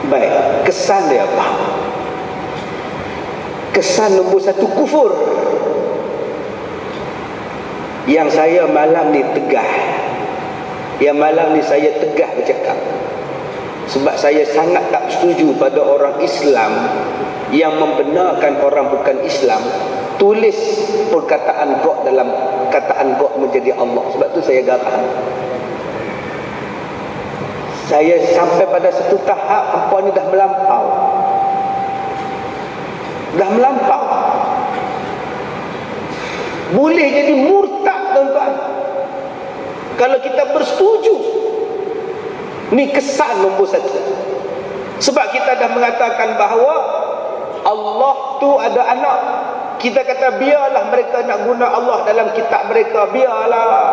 Baik, kesan dia apa? Kesan nombor satu, kufur. Yang saya malam ni tegah, yang malam ni saya tegah bercakap, sebab saya sangat tak setuju pada orang Islam yang membenarkan orang bukan Islam tulis perkataan God dalam kataan God menjadi Allah. Sebab tu saya garang. Saya sampai pada satu tahap apa ni dah melampau. Dah melampau. Boleh jadi murtad tuan-tuan kalau kita bersetuju. Ni kesan nombor satu. Sebab kita dah mengatakan bahawa Allah tu ada anak. Kita kata biarlah mereka nak guna Allah dalam kitab mereka, biarlah.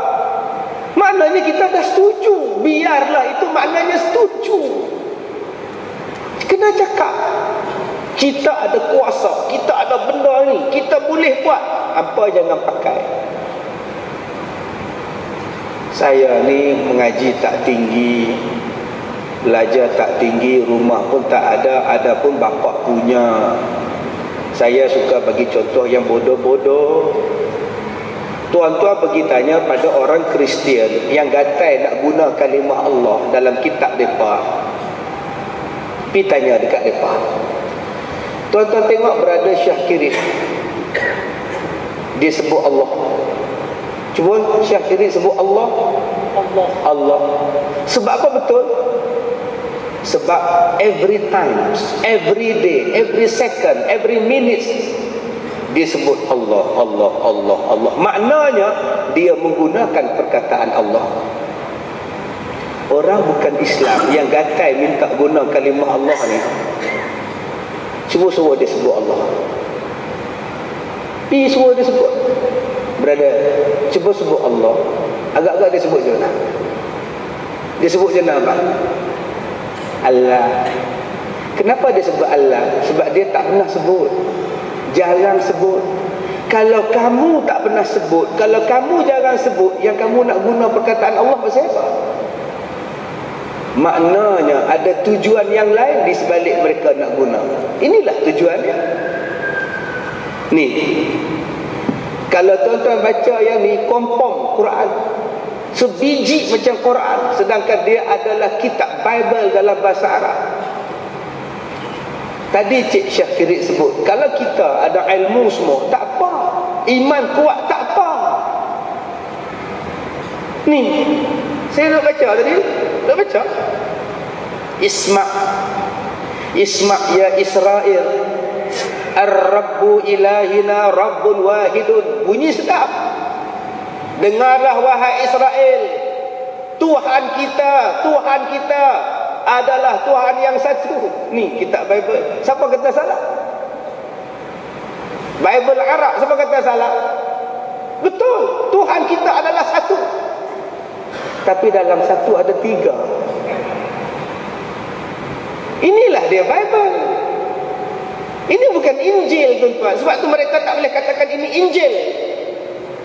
Maknanya kita dah setuju. Biarlah itu maknanya setuju. Kena cakap kita ada kuasa, kita ada benda ni, kita boleh buat. Apa jangan pakai. Saya ni mengaji tak tinggi, belajar tak tinggi, rumah pun tak ada pun bapak punya. Saya suka bagi contoh yang bodoh-bodoh. Tuan-tuan pergi tanya pada orang Kristian yang gatai nak guna kalimah Allah dalam kitab mereka. Pergi tanya dekat mereka. Tuan-tuan tengok Brother Syakiri, dia sebut Allah. Cuba Syakiri sebut Allah. Allah. Sebab apa betul? Sebab every time, every day, every second, every minute dia sebut Allah, Allah, Allah, Allah. Maknanya dia menggunakan perkataan Allah. Orang bukan Islam yang gatai minta guna kalimah Allah ni, cuba suruh dia sebut Allah. Pergi suruh dia sebut. Brother, cuba sebut Allah. Agak-agak dia sebut je nak. Dia sebut je nama Allah. Kenapa dia sebut Allah? Sebab dia tak pernah sebut, jarang sebut. Kalau kamu tak pernah sebut, kalau kamu jarang sebut, yang kamu nak guna perkataan Allah pasal apa? Maknanya ada tujuan yang lain di sebalik mereka nak guna. Inilah tujuannya. Ni, kalau tuan-tuan baca yang ni, kompom Quran, sebiji macam Quran, sedangkan dia adalah kitab Bible dalam bahasa Arab. Tadi Cik Syakiri sebut, kalau kita ada ilmu semua tak apa, iman kuat tak apa. Ni, saya nak baca tadi. Nak baca. Isma' ya Israel. Ar-Rabbu ilahina Rabbun wahidun. Bunyi sedap. Dengarlah wahai Israel. Tuhan kita adalah Tuhan yang satu. Ni kitab Bible. Siapa kata salah? Bible Arab siapa kata salah? Betul. Tuhan kita adalah satu. Tapi dalam satu ada tiga. Inilah dia Bible. Ini bukan Injil, tuan-tuan. Sebab tu mereka tak boleh katakan ini Injil.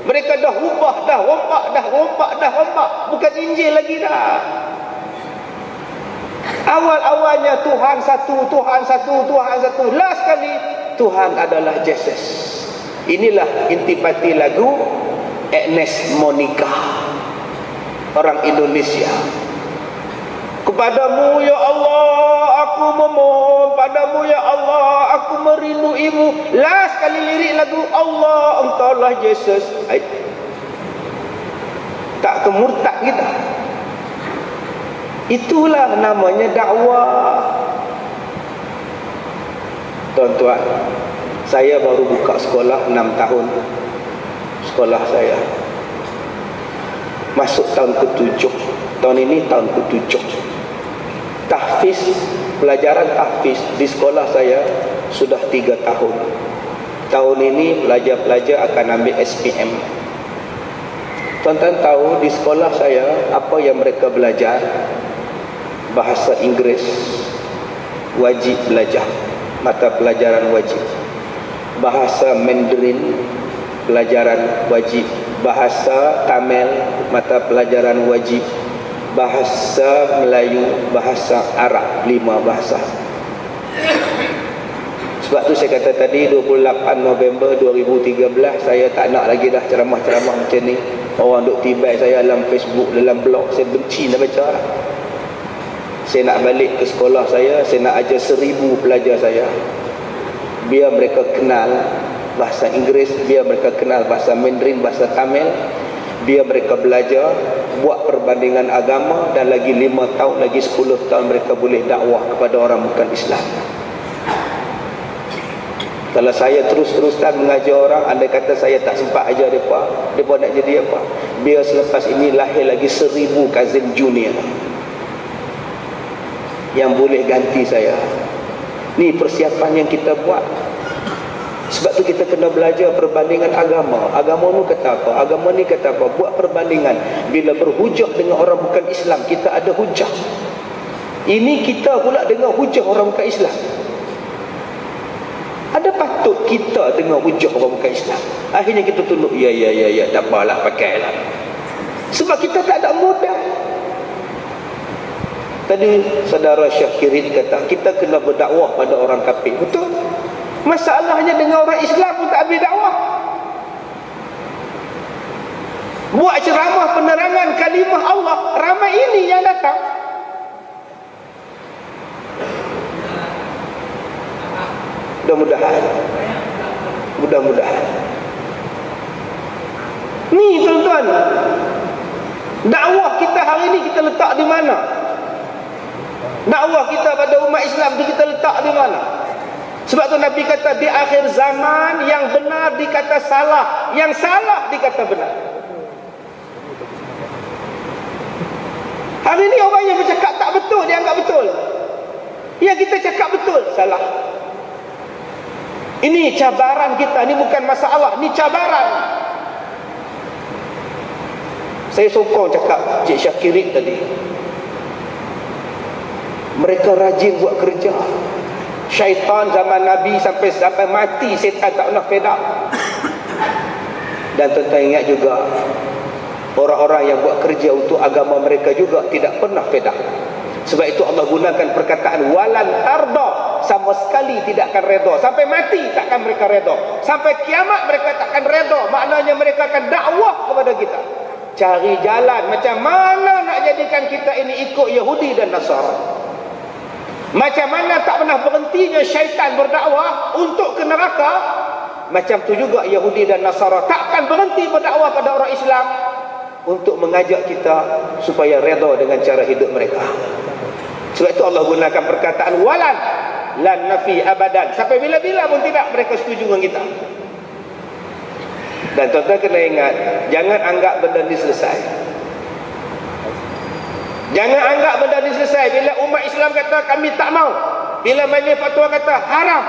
Mereka dah ubah, dah rompak. Bukan Injil lagi dah. Awal-awalnya Tuhan satu. Last kali Tuhan adalah Jesus. Inilah intipati lagu Agnes Monica, orang Indonesia. Kepadamu ya Allah aku memohon, padamu ya Allah aku merinduimu. Last kali lirik lagu Allah engkaulah Yesus. Tak kemurtad kita. Itulah namanya dakwah. Tuan-tuan, saya baru buka sekolah 6 tahun. Sekolah saya masuk tahun ke-7. Tahun ini tahun ke-7. Tahfiz, pelajaran tahfiz di sekolah saya sudah 3 tahun. Tahun ini pelajar-pelajar akan ambil SPM. Tuan-tuan tahu di sekolah saya apa yang mereka belajar? Bahasa Inggeris wajib belajar, mata pelajaran wajib. Bahasa Mandarin pelajaran wajib. Bahasa Tamil mata pelajaran wajib. Bahasa Melayu, bahasa Arab, 5 bahasa. Sebab tu saya kata tadi 28 November 2013 saya tak nak lagi dah ceramah-ceramah macam ni. Orang duk tibai saya dalam Facebook, dalam blog, saya benci nak baca. Saya nak balik ke sekolah saya nak ajar 1000 pelajar saya. Biar mereka kenal bahasa Inggeris, biar mereka kenal bahasa Mandarin, bahasa Tamil. Biar mereka belajar buat perbandingan agama, dan lagi 5 tahun, lagi 10 tahun mereka boleh dakwah kepada orang bukan Islam. Kalau saya terus-terusan mengajar orang, andai kata saya tak sempat ajar mereka nak jadi apa? Biar selepas ini lahir lagi 1000 Kazim Junior yang boleh ganti saya. Ni persiapan yang kita buat. Sebab tu kita kena belajar perbandingan agama. Agama ni kata apa? Agama ni kata apa? Buat perbandingan. Bila berhujah dengan orang bukan Islam, kita ada hujah. Ini kita pula dengan hujah orang bukan Islam. Ada patut kita dengan hujah orang bukan Islam. Akhirnya kita tunduk, ya, tak apalah, pakailah. Sebab kita tak ada modal. Tadi saudara Syakirin kata, kita kena berdakwah pada orang kafir. Betul? Masalahnya dengan orang Islam pun tak habis dakwah. Buat ceramah penerangan kalimah Allah, ramai ini yang datang. Mudah-mudahan. Ni tuan-tuan, dakwah kita hari ini kita letak di mana? Dakwah kita pada umat Islam tu kita letak di mana? Sebab tu Nabi kata di akhir zaman yang benar dikata salah, yang salah dikata benar. Hari ini orang yang bercakap tak betul dia anggap betul. Yang kita cakap betul salah. Ini cabaran kita, ini bukan masalah, ini cabaran. Saya sokong cakap Cik Syakirin tadi. Mereka rajin buat kerja. Syaitan zaman Nabi sampai mati, setan tak pernah fed up. Dan tuan-tuan ingat juga, orang-orang yang buat kerja untuk agama mereka juga tidak pernah fed up. Sebab itu Allah gunakan perkataan walan tarda, sama sekali tidak akan redha. Sampai mati takkan mereka redha. Sampai kiamat mereka takkan redha. Maknanya mereka akan dakwah kepada kita. Cari jalan macam mana nak jadikan kita ini ikut Yahudi dan Nasara. Macam mana tak pernah berhentinya syaitan berdakwah untuk ke neraka, macam tu juga Yahudi dan Nasara takkan berhenti berdakwah pada orang Islam. untuk mengajak kita supaya redha dengan cara hidup mereka. Sebab itu Allah gunakan perkataan walan, lan nafi abadan. Sampai bila-bila pun tidak mereka setuju dengan kita. Dan tuan-tuan kena ingat, jangan anggap benda ni selesai. Jangan anggap benda ni selesai. Bila umat Islam kata kami tak mau, bila majlis fatwa kata haram,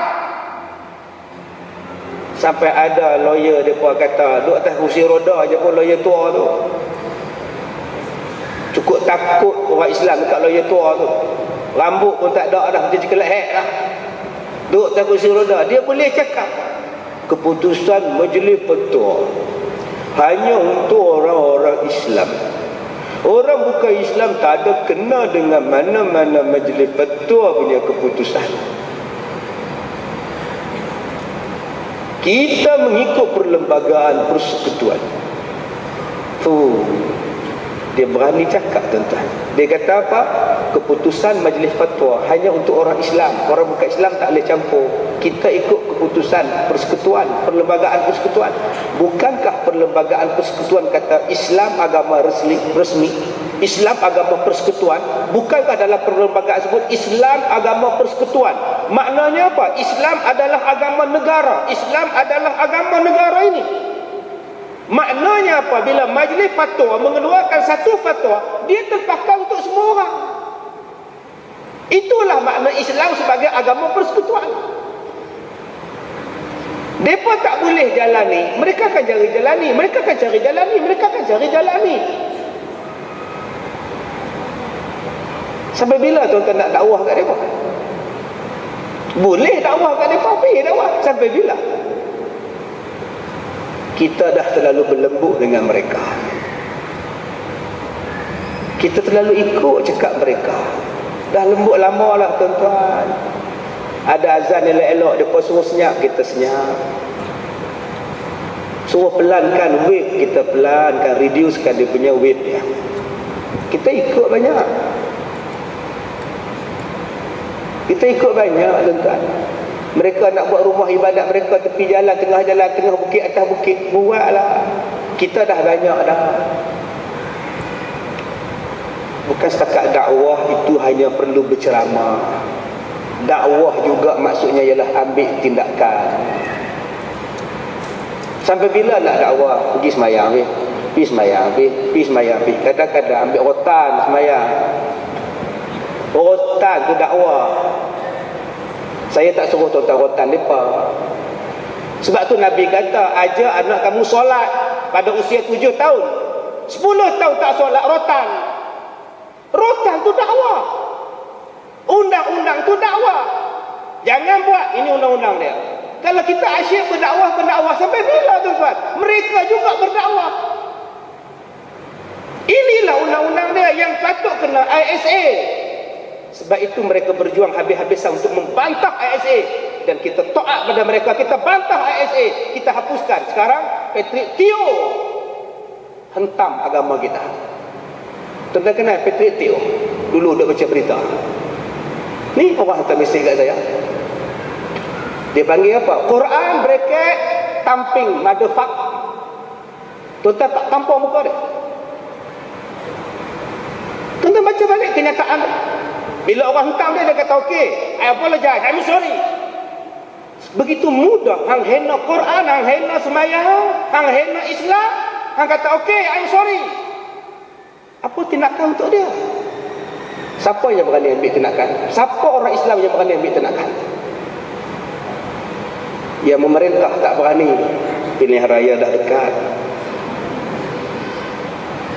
sampai ada lawyer mereka kata duduk atas kursi roda je pun lawyer tua tu, cukup takut orang Islam dekat lawyer tua tu, rambut pun tak ada dah, macam cekelat hek lah, duduk atas kursi roda, dia boleh cakap keputusan majlis fatwa hanya untuk orang-orang Islam. Orang bukan Islam tak ada kena dengan mana-mana majlis fatwa punya keputusan. Kita mengikut perlembagaan persekutuan. Dia berani cakap, tuan-tuan. Dia kata apa? Keputusan majlis fatwa hanya untuk orang Islam. Orang bukan Islam tak boleh campur. Kita ikut keputusan persekutuan, perlembagaan persekutuan. Bukankah perlembagaan persekutuan kata Islam agama resmi, Islam agama persekutuan? Bukankah dalam perlembagaan sebut Islam agama persekutuan? Maknanya apa? Islam adalah agama negara. Islam adalah agama negara ini. Maknanya apa? Bila majlis fatwa mengeluarkan satu fatwa, dia terpakai untuk semua orang. Itulah makna Islam sebagai agama persekutuan. Mereka tak boleh jalani, mereka akan cari jalani, mereka akan cari jalani, mereka akan cari jalani. Sampai bila tuan-tuan nak dakwah kat mereka? Boleh dakwah kat mereka, pergi dakwah. Sampai bila? Kita dah terlalu berlembut dengan mereka. Kita terlalu ikut cakap mereka. Dah lembut lama lah, tuan-tuan. Ada azan elok-elok, dia suruh senyap, kita senyap. Suruh pelankan wave, kita pelankan, reducekan dia punya wave dia. Kita ikut banyak. Kita ikut banyak, tuan-tuan. Mereka nak buat rumah ibadat mereka tepi jalan, tengah bukit, atas bukit, buatlah. Kita dah banyak dah. Bukan setakat dakwah itu hanya perlu berceramah. Dakwah juga maksudnya ialah ambil tindakan. Sampai bila nak dakwah? Pergi semayang habis, pergi semayang habis, pergi semayang habis. Kadang-kadang ambil rotan semayang. Rotan tu dakwah. Saya tak suruh tuan-tuan rotan mereka. Sebab tu Nabi kata, ajar anak kamu solat pada usia 7 tahun. 10 tahun tak solat, rotan. Rotan tu dakwah. Undang-undang tu dakwah. Jangan buat, ini undang-undang dia. Kalau kita asyik berdakwah sampai bila, tuan-tuan? Mereka juga berdakwah. Inilah undang-undang dia yang patut kena ISA. Sebab itu mereka berjuang habis-habisan untuk membantah ISA. Dan kita taat pada mereka, kita bantah ISA, kita hapuskan. Sekarang Patrick Teo hentam agama kita. Tuan-tuan kenal Patrick Teo? Dulu dah baca berita. Ni orang hantar mesej kat saya. Dia panggil apa? Quran bracket tamping motherfuck. Tuan-tuan tak tampar muka dia. Tuan-tuan baca balik kenyataan dia. Bila orang hentam dia, dia kata okey, I apologize, I'm sorry. Begitu mudah. Hang hina Quran, hang hina semayang, hang hina Islam, hang kata okey, I'm sorry. Apa tindakan untuk dia? Siapa yang berani ambil tindakan? Siapa orang Islam yang berani ambil tindakan? Yang memerintah tak berani. Pilihan raya dah dekat.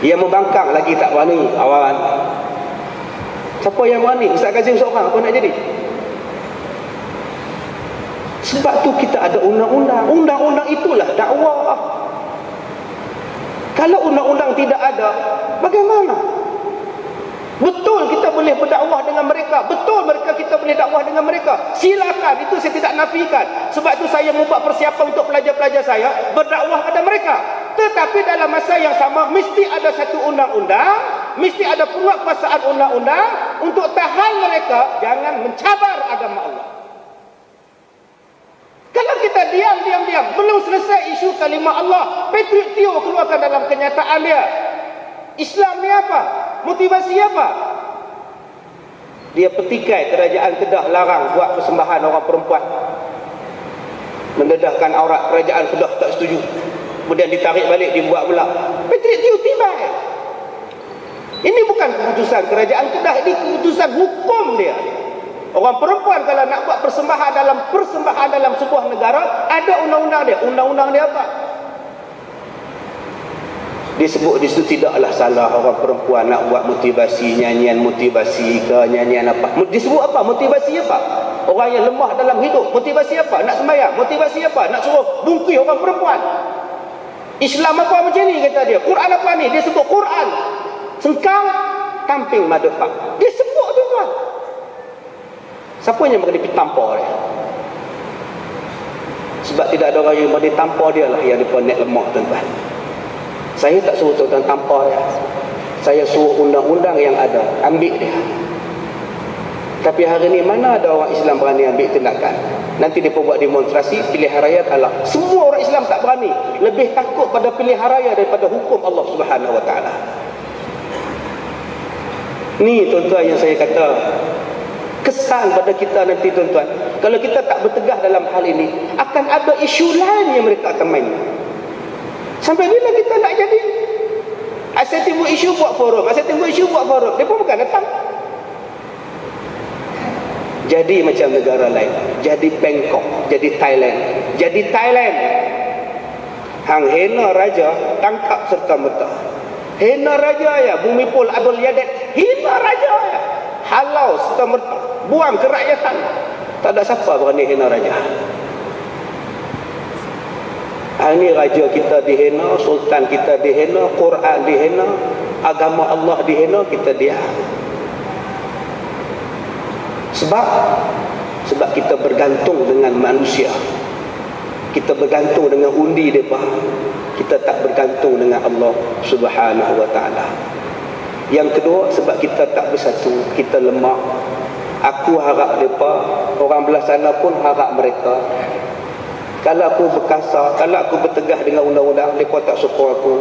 Yang membangkang lagi tak berani. Awan. Siapa yang berani? Ustaz Kazim seorang, apa nak jadi? Sebab tu kita ada undang-undang. Undang-undang itulah dakwah. Kalau undang-undang tidak ada, bagaimana? Betul kita boleh berdakwah dengan mereka. Betul kita boleh dakwah dengan mereka. Silakan, itu saya tidak nafikan. Sebab itu saya membuat persiapan untuk pelajar-pelajar saya berdakwah pada mereka. Tetapi dalam masa yang sama, mesti ada satu undang-undang, mesti ada penguatkuasaan undang-undang untuk tahan mereka jangan mencabar agama Allah. Kalau kita diam, belum selesai isu kalimah Allah, Patrick Teo keluarkan dalam kenyataan dia. Islam ni apa? Motivasi apa? Dia petikai kerajaan Kedah larang buat persembahan orang perempuan. Mendedahkan aurat, kerajaan Kedah tak setuju. Kemudian ditarik balik, dibuat pula. Patriot duty baik. Ini bukan keputusan kerajaan Kedah, ini keputusan hukum dia. Orang perempuan kalau nak buat persembahan dalam sebuah negara, ada undang-undang dia. Undang-undang dia apa? Disebut di situ tidaklah salah orang perempuan nak buat motivasi, nyanyian motivasi ke nyanyian apa. Disebut apa? Motivasi apa? Orang yang lemah dalam hidup, motivasi apa? Nak sembahyang, motivasi apa? Nak suruh bungkui orang perempuan. Islam apa macam ni kata dia? Quran apa ni? Dia sebut Quran sengkang tamping madafak. Dia sebut tu tuan. Siapa yang boleh ditampar dia? Sebab tidak ada orang yang boleh tampar dia lah yang dia nak lemah tuan-tuan. Saya tak suruh tuan-tuan tampar dia. Saya suruh undang-undang yang ada, ambil dia. Tapi hari ni mana ada orang Islam berani ambil tindakan? Nanti dia buat demonstrasi pilihan raya kalah. Semua orang Islam tak berani, lebih takut pada pilihan raya daripada hukum Allah Subhanahu Wa Taala. Ni tuan-tuan yang saya kata kesan pada kita nanti tuan-tuan. Kalau kita tak bertegah dalam hal ini, akan ada isu lain yang mereka akan main. Sampai bila kita nak jadi? Asyik timbul isu buat forum, asyik timbul isu buat forum. Dia pun bukan datang. Jadi macam negara lain. Jadi Bangkok, jadi Thailand. Jadi Thailand. Hang hina raja tangkap serta merta. Hina raja ya, Bumipol Abdul Yadet. Hina raja ya. Halau serta merta. Buang kerakyatan. Tak ada siapa berani hina raja. Ini raja kita dihina, sultan kita dihina, Quran dihina, agama Allah dihina, kita diam. Sebab kita bergantung dengan manusia. Kita bergantung dengan undi mereka. Kita tak bergantung dengan Allah Subhanahu Wa Taala. Yang kedua, sebab kita tak bersatu, kita lemah. Aku harap mereka, orang belah sana pun harap mereka. Kalau aku berkasar, kalau aku bertegah dengan undang-undang, mereka tak sokong aku.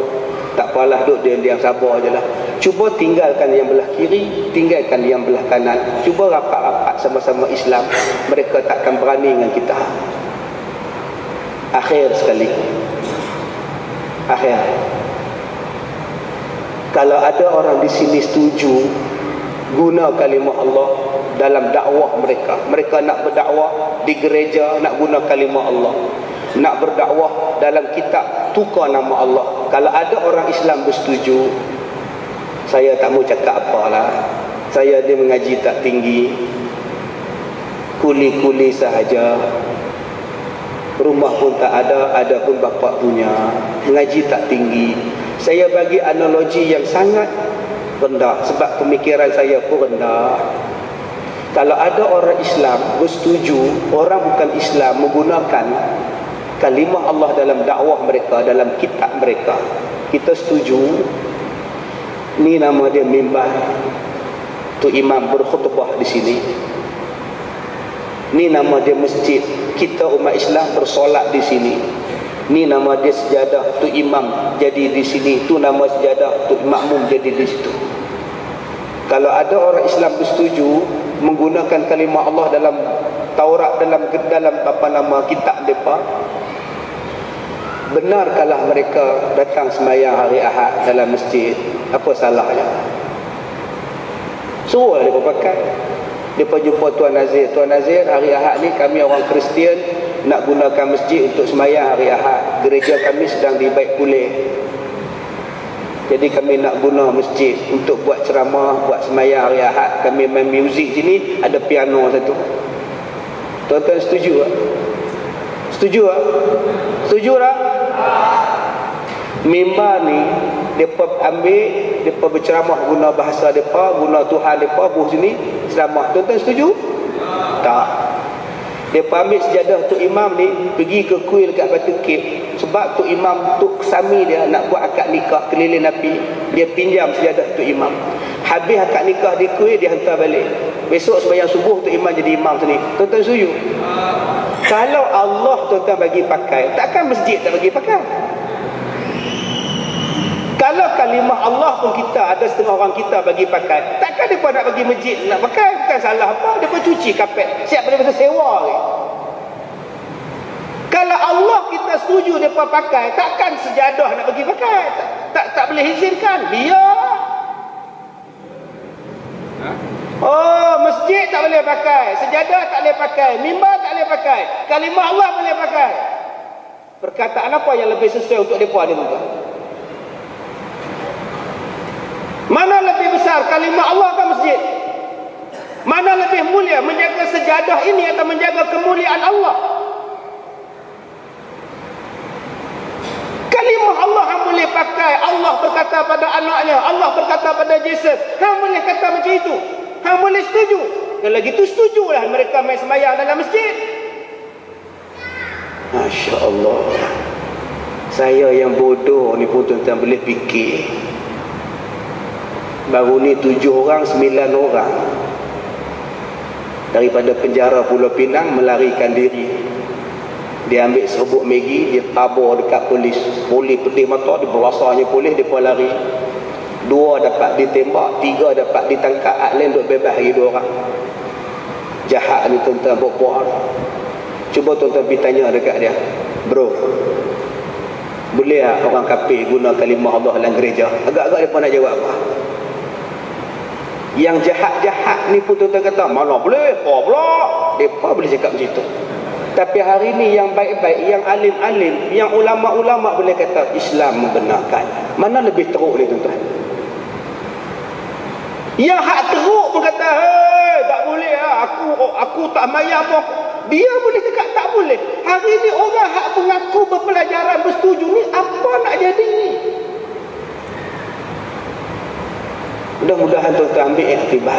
Tak apalah, duduk diam-diam, sabar je lah. Cuba tinggalkan yang belah kiri, tinggalkan yang belah kanan. Cuba rapat-rapat sama-sama Islam. Mereka takkan berani dengan kita. Akhir sekali. Akhir. Kalau ada orang di sini setuju guna kalimah Allah dalam dakwah mereka. Mereka nak berdakwah di gereja, nak guna kalimah Allah. Nak berdakwah dalam kitab, tukar nama Allah. Kalau ada orang Islam bersetuju, saya tak mau cakap apalah. Saya ni mengaji tak tinggi. Kuli-kuli sahaja. Rumah pun tak ada pun bapa punya. Mengaji tak tinggi. Saya bagi analogi yang sangat rendah sebab pemikiran saya pun rendah. Kalau ada orang Islam bersetuju orang bukan Islam menggunakan kalimah Allah dalam dakwah mereka, dalam kitab mereka, kita setuju. Ni nama dia mimbar. Tu imam berkhutbah di sini. Ni nama dia masjid. Kita umat Islam bersolat di sini. Ni nama dia sejadah. Tu imam jadi di sini. Tu nama sejadah. Tu makmum jadi di situ. Kalau ada orang Islam bersetuju menggunakan kalimah Allah dalam Taurat, dalam apa nama kitab mereka, benarkah mereka datang sembahyang hari Ahad dalam masjid? Apa salahnya? Suruh mereka pakai. Mereka jumpa Tuan Nazir. Tuan Nazir, hari Ahad ni kami orang Kristian nak gunakan masjid untuk sembahyang hari Ahad. Gereja kami sedang dibaik pulih. Jadi kami nak guna masjid untuk buat ceramah, buat sembahyang hari Ahad. Kami main muzik sini, ada piano satu. Tuan-tuan setuju tak? Setuju tak? Setuju tak? Mimbar ni mereka ambil, mereka berceramah guna bahasa mereka, guna Tuhan mereka, buh sini ceramah. Tuan-tuan setuju? Tak. Mereka ambil sejadah Tok Imam ni, pergi ke kuil kat Batu Kip. Sebab Tok Imam, Tok Sami dia nak buat akad nikah keliling Nabi, dia pinjam sejadah Tok Imam. Habis akad nikah di kuil, dia hantar balik. Besok sembahyang subuh Tok Imam jadi imam sini. Tuan-tuan setuju? Kalau Allah tuan-tuan bagi pakai, takkan masjid tak bagi pakai? Kalau kalimah Allah pun kita ada setengah orang kita bagi pakai, takkan mereka nak bagi masjid nak pakai? Bukan salah apa, mereka cuci kapet siap pada masa sewa ni. Kalau Allah kita setuju mereka pakai, takkan sejadah nak bagi pakai? Tak boleh izinkan. Biar. Oh, masjid tak boleh pakai, sejadah tak boleh pakai, mimbar tak boleh pakai, kalimah Allah boleh pakai. Perkataan apa yang lebih sesuai untuk mereka ni, tuan? Mana lebih besar, kalimah Allah atau masjid? Mana lebih mulia, menjaga sejadah ini atau menjaga kemuliaan Allah? Kalimah Allah yang boleh pakai. Allah berkata pada anaknya, Allah berkata pada Jesus. Hang boleh kata macam itu, hang boleh setuju. Kalau gitu setujulah mereka main sembahyang dalam masjid. Masya Allah. Saya yang bodoh ni pun tuan-tuan boleh fikir. Baru ni 7 orang, 9 orang daripada penjara Pulau Pinang melarikan diri. Dia ambil serbuk Maggi, dia tabur dekat polis. Polis pedih mata, dia berasanya polis, dia pun lari. 2 dapat ditembak, 3 dapat ditangkap, lain duk bebas lagi 2 orang. Jahat ni tuan-tuan buat. Cuba tuan-tuan pergi tanya dekat dia, bro, boleh tak orang kafir guna kalimah Allah dalam gereja? Agak-agak dia pun nak jawab apa? Yang jahat-jahat ni pun tuan-tuan kata, mana boleh, apa pula? Mereka boleh cakap macam itu. Tapi hari ni yang baik-baik, yang alim-alim, yang ulama'-ulama' boleh kata Islam membenarkan. Mana lebih teruk ni tuan-tuan? Yang hak teruk pun kata, hei, tak boleh lah, aku tak mayar pun. Dia boleh cakap tak boleh. Hari ni orang hak mengaku berpelajaran, bersetuju ni, apa nak jadi ni? Mudah-mudahan tuan-tuan ambil iktibar.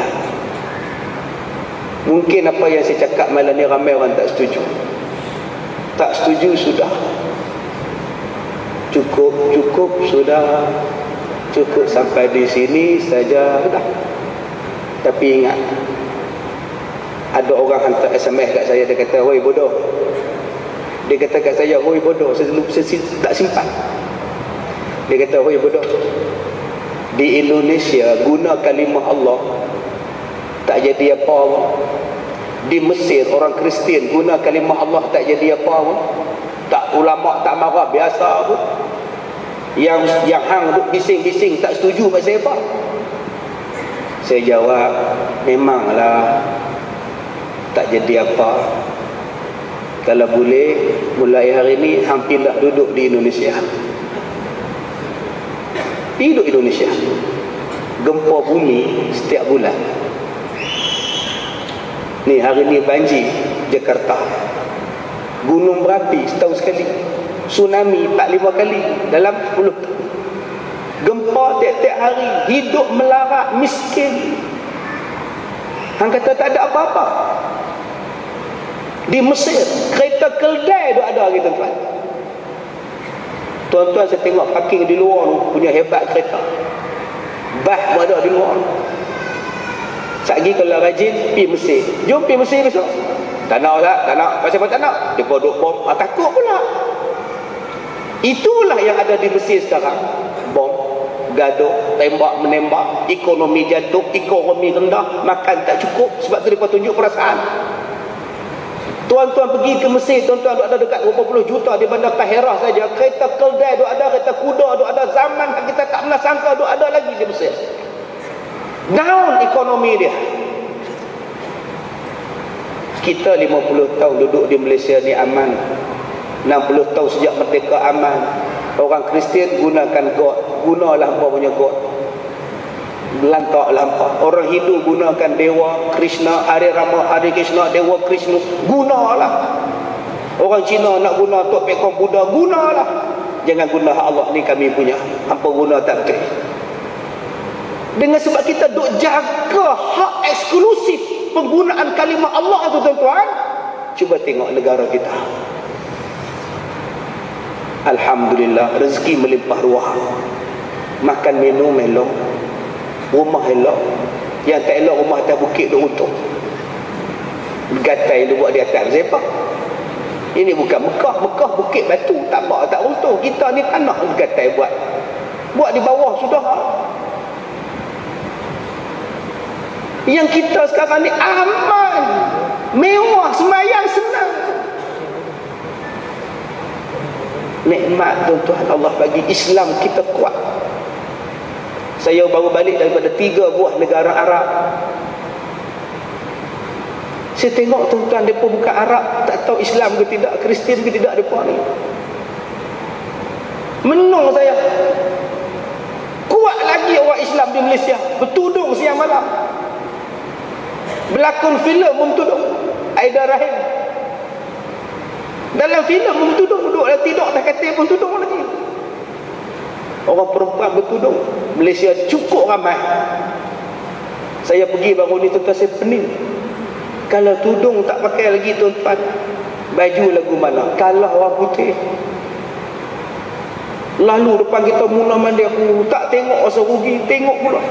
Mungkin apa yang saya cakap malam ni ramai orang tak setuju. Tak setuju sudah. Cukup sudah. Cukup sampai di sini saja sudah. Tapi ingat, ada orang hantar SMS kat saya, dia kata, "Woi bodoh." Dia kata kat saya, "Woi bodoh." Saya tak simpan. Dia kata, "Woi bodoh. Di Indonesia guna kalimah Allah tak jadi apa-apa. Di Mesir orang Kristian guna kalimah Allah tak jadi apa-apa. Tak, ulama tak marah, biasa pun. Yang hang duk bising-bising tak setuju pasal apa?" Saya jawab, memanglah tak jadi apa. Kalau boleh, mulai hari ini hampir dah duduk di Indonesia. Hidup Indonesia. Gempa bumi setiap bulan. Ni hari ni banjir Jakarta. Gunung berapi setahun sekali. Tsunami 4-5 kali dalam 10 tahun. Gempa tiap-tiap hari. Hidup melarat, miskin. Hang kata tak ada apa-apa. Di Mesir kereta keldai duk ada gitu tuan. Tuan-tuan, saya tengok parking di luar tu punya hebat kereta. Bas pun ada di luar. Sekejap kalau rajin pergi Mesir. Jom pergi Mesir besok. Tak nak tak nak. Pasal apa tak nak? Dia duk bom. Takut pula. Itulah yang ada di Mesir sekarang. Bom, gaduh, tembak menembak, ekonomi jatuh, ekonomi rendah, makan tak cukup. Sebab tu mereka tunjuk perasaan. Tuan-tuan pergi ke Mesir, tuan-tuan ada dekat 20 juta di bandar Tahirah saja. Kereta keldai duk ada, kereta kuda duk ada, zaman kita tak pernah sangka duk ada lagi di Mesir. Down ekonomi dia. Kita 50 tahun duduk di Malaysia ni aman. 60 tahun sejak merdeka aman. Orang Kristian gunakan God. Gunalah apa punya God. Lantaklah apa. Orang Hindu gunakan Dewa Krishna, Hari Rama, Hari Krishna, Dewa Krishna. Gunalah. Orang Cina nak guna Tok Pekong Buddha. Gunalah. Jangan guna hak Allah ni kami punya. Hampa guna tak betul. Dengan sebab kita duk jaga hak eksklusif penggunaan kalimah Allah tu tuan-tuan. Cuba tengok negara kita. Alhamdulillah, rezeki melimpah ruah. Makan minum elok, rumah elok. Yang tak elok rumah atas bukit duk untung. Gatai dia buat di atas siapa? Ini bukan Mekah. Mekah bukit batu, tak apa, tak untung. Kita ni tanah gatai buat. Buat di bawah sudah. Yang kita sekarang ni aman, mewah, sembahyang senang. Nikmat tuan-tuan Allah bagi. Islam kita kuat. Saya baru balik daripada 3 buah negara Arab. Saya tengok tuan-tuan, mereka bukan Arab, tak tahu Islam ke tidak, Kristian ke tidak, mereka ni menung saya. Kuat lagi orang Islam di Malaysia, bertudung siang malam, berlakon filem bertudung. Aida Rahim dalam filem bertudung, duduk dalam tidur atas katil pun tudung lagi. Orang perempuan bertudung. Malaysia cukup ramai. Saya pergi baru ni tuan-tuan, saya pening. Kalau tudung tak pakai lagi tuan-tuan, baju lagu mana? Kalah orang putih. Lalu depan kita mula mandi, aku tak tengok rasa rugi, tengok pula.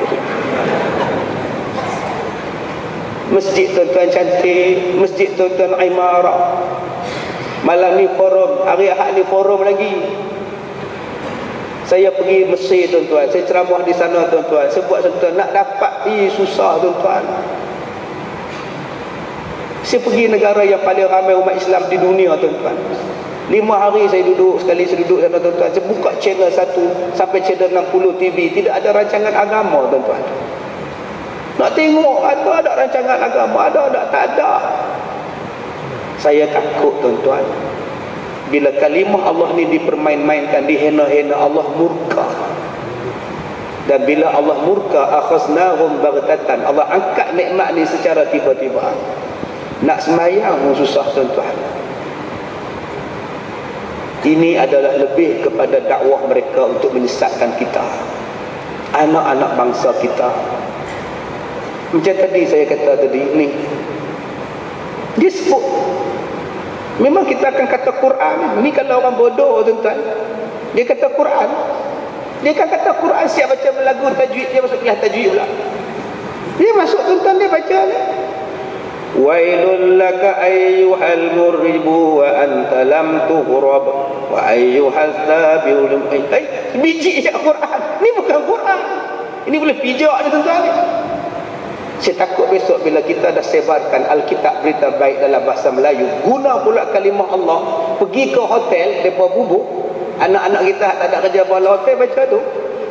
Masjid tuan-tuan cantik, masjid tuan-tuan Imarah. Malam ni forum, hari Ahad ni forum lagi. Saya pergi Mesir tuan-tuan, saya ceramah di sana tuan-tuan. Saya buat tuan-tuan, nak dapat susah tuan-tuan. Saya pergi negara yang paling ramai umat Islam di dunia tuan-tuan. 5 hari saya duduk, sekali saya duduk sana tuan-tuan. Saya buka channel 1 sampai channel 60 TV, tidak ada rancangan agama tuan-tuan. Nak tengok ada rancangan agama, ada tak ada. Saya takut tuan-tuan, bila kalimah Allah ni dipermain-mainkan, dihina-hina, Allah murka. Dan bila Allah murka, akhaznahum baghtatan, Allah angkat nikmat ni secara tiba-tiba. Nak sembahyang pun susah tuan-tuan. Ini adalah lebih kepada dakwah mereka untuk menyesatkan kita, anak-anak bangsa kita. Macam tadi saya kata tadi ni, dia sebut, memang kita akan kata Quran. Ni kalau orang bodoh tuan-tuan, dia kata Quran, dia akan kata Quran, siap baca lagu tajwid, dia masuk kelas tajwid pula. Dia masuk tuan-tuan, dia baca ni, wailul laka ayyuhal murribu wa anta lam tuhrab wa ayyuhal tabiul biji je Quran. Ni bukan Quran, ini boleh pijak ni tuan-tuan. Saya takut besok bila kita dah sebarkan Alkitab berita baik dalam bahasa Melayu, guna pula kalimah Allah, pergi ke hotel, mereka bubuk. Anak-anak kita tak ada kerja bola hotel baca tu.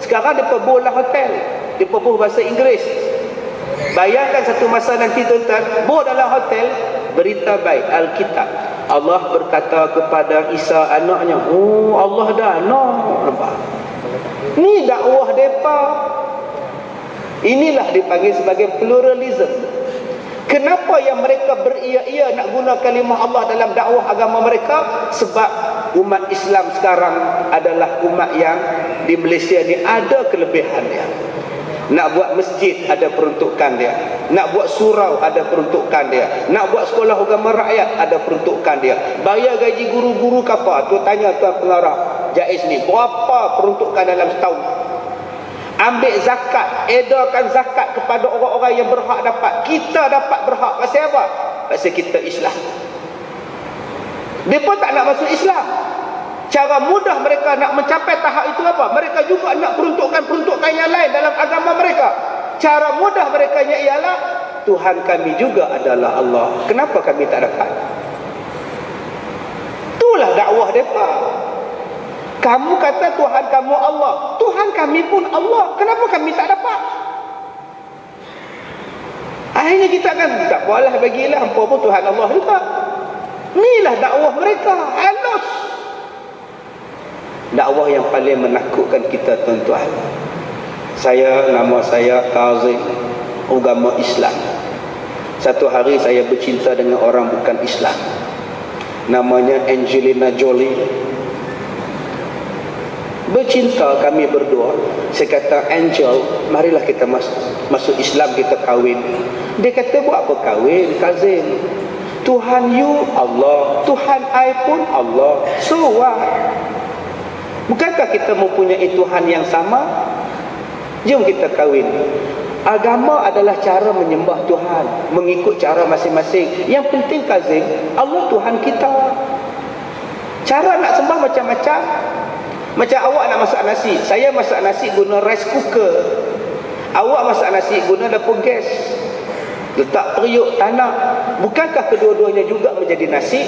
Sekarang mereka bola hotel, mereka bubuh bahasa Inggeris. Bayangkan satu masa nanti tuan-tuan, bubuh dalam hotel, berita baik Alkitab. Allah berkata kepada Isa anaknya, oh Allah dah anak. Nampak? Ni dakwah mereka. Inilah dipanggil sebagai pluralism. Kenapa yang mereka beria-ia nak guna kalimah Allah dalam dakwah agama mereka? Sebab umat Islam sekarang adalah umat yang di Malaysia ni ada kelebihan dia. Nak buat masjid ada peruntukan dia, nak buat surau ada peruntukan dia, nak buat sekolah agama rakyat ada peruntukan dia. Bayar gaji guru-guru ke apa? Tu tanya tuan pengarah JAIS ni, berapa peruntukan dalam setahun? Ambil zakat, edarkan zakat kepada orang-orang yang berhak dapat. Kita dapat berhak. Pasal apa? Pasal kita Islam. Mereka tak nak masuk Islam. Cara mudah mereka nak mencapai tahap itu apa? Mereka juga nak peruntukan-peruntukan yang lain dalam agama mereka. Cara mudah mereka ialah, Tuhan kami juga adalah Allah. Kenapa kami tak dapat? Itulah dakwah mereka. Kamu kata Tuhan kamu Allah, Tuhan kami pun Allah, kenapa kami tak dapat? Akhirnya kita kan tak apalah, bagilah hampa pun Tuhan Allah juga. Inilah dakwah mereka, halus. Dakwah yang paling menakutkan kita tuan-tuan. Nama saya Kazim, agama Islam. Satu hari saya bercinta dengan orang bukan Islam, namanya Angelina Jolie. Bercinta kami berdua. Saya kata, Angel, marilah kita masuk Islam, kita kahwin. Dia kata, buat apa kahwin, Kazim? Tuhan you Allah, Tuhan I pun Allah. So what? Bukankah kita mempunyai Tuhan yang sama? Jom kita kahwin. Agama adalah cara menyembah Tuhan, mengikut cara masing-masing. Yang penting Kazim, Allah Tuhan kita. Cara nak sembah macam-macam. Macam awak nak masak nasi, saya masak nasi guna rice cooker, awak masak nasi guna dapur gas, letak periuk tanah. Bukankah kedua-duanya juga menjadi nasi?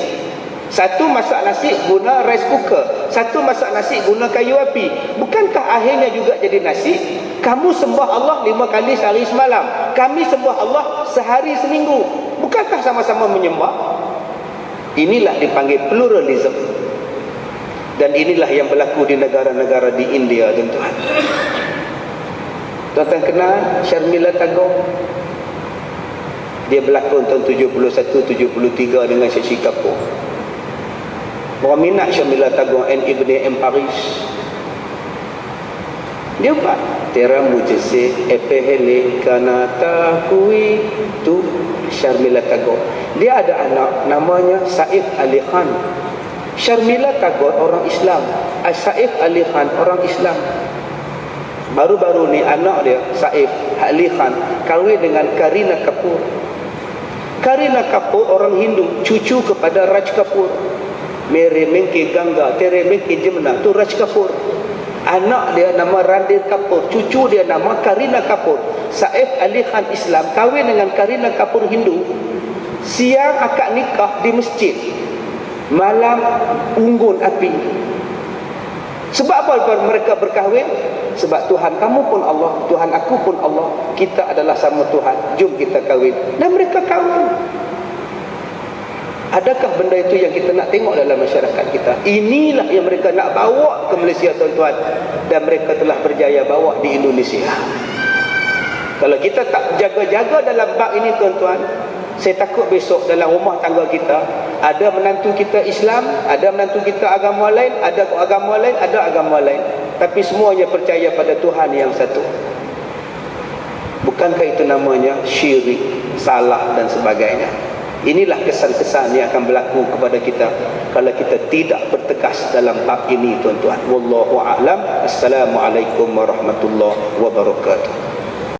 Satu masak nasi guna rice cooker, satu masak nasi guna kayu api. Bukankah akhirnya juga jadi nasi? Kamu sembah Allah 5 kali sehari semalam, kami sembah Allah sehari seminggu. Bukankah sama-sama menyembah? Inilah dipanggil pluralism. Dan inilah yang berlaku di negara-negara di India, tuan-tuan. Tuan-tuan kenal Sharmila Tagore? Dia berlakon tahun 71-73 dengan Shashi Kapoor. Orang minat Sharmila Tagore and Ibn M. Paris. Dia buat Tera mujhse epehele kanata kui tu Sharmila Tagore. Dia ada anak namanya Saif Ali Khan. Sharmila Tagore orang Islam, Saif Ali Khan orang Islam. Baru-baru ni anak dia Saif Ali Khan kahwin dengan Kareena Kapoor. Kareena Kapoor orang Hindu, cucu kepada Raj Kapoor. Mere Menke Ganga, Tere Menke Jemna, tu Raj Kapoor. Anak dia nama Ranbir Kapoor, cucu dia nama Kareena Kapoor. Saif Ali Khan Islam kahwin dengan Kareena Kapoor Hindu. Siang akad nikah di masjid, malam unggun api. Sebab apa mereka berkahwin? Sebab Tuhan kamu pun Allah, Tuhan aku pun Allah, kita adalah sama Tuhan, jom kita kahwin. Dan mereka kahwin. Adakah benda itu yang kita nak tengok dalam masyarakat kita? Inilah yang mereka nak bawa ke Malaysia, tuan-tuan. Dan mereka telah berjaya bawa di Indonesia. Kalau kita tak jaga-jaga dalam bab ini, tuan-tuan, saya takut besok dalam rumah tangga kita ada menantu kita Islam, ada menantu kita agama lain, ada agama lain, ada agama lain. Tapi semuanya percaya pada Tuhan yang satu. Bukankah itu namanya syirik, salah dan sebagainya? Inilah kesan-kesan yang akan berlaku kepada kita kalau kita tidak bertegas dalam bab ini, tuan-tuan. Wallahu a'lam. Assalamualaikum warahmatullahi wabarakatuh.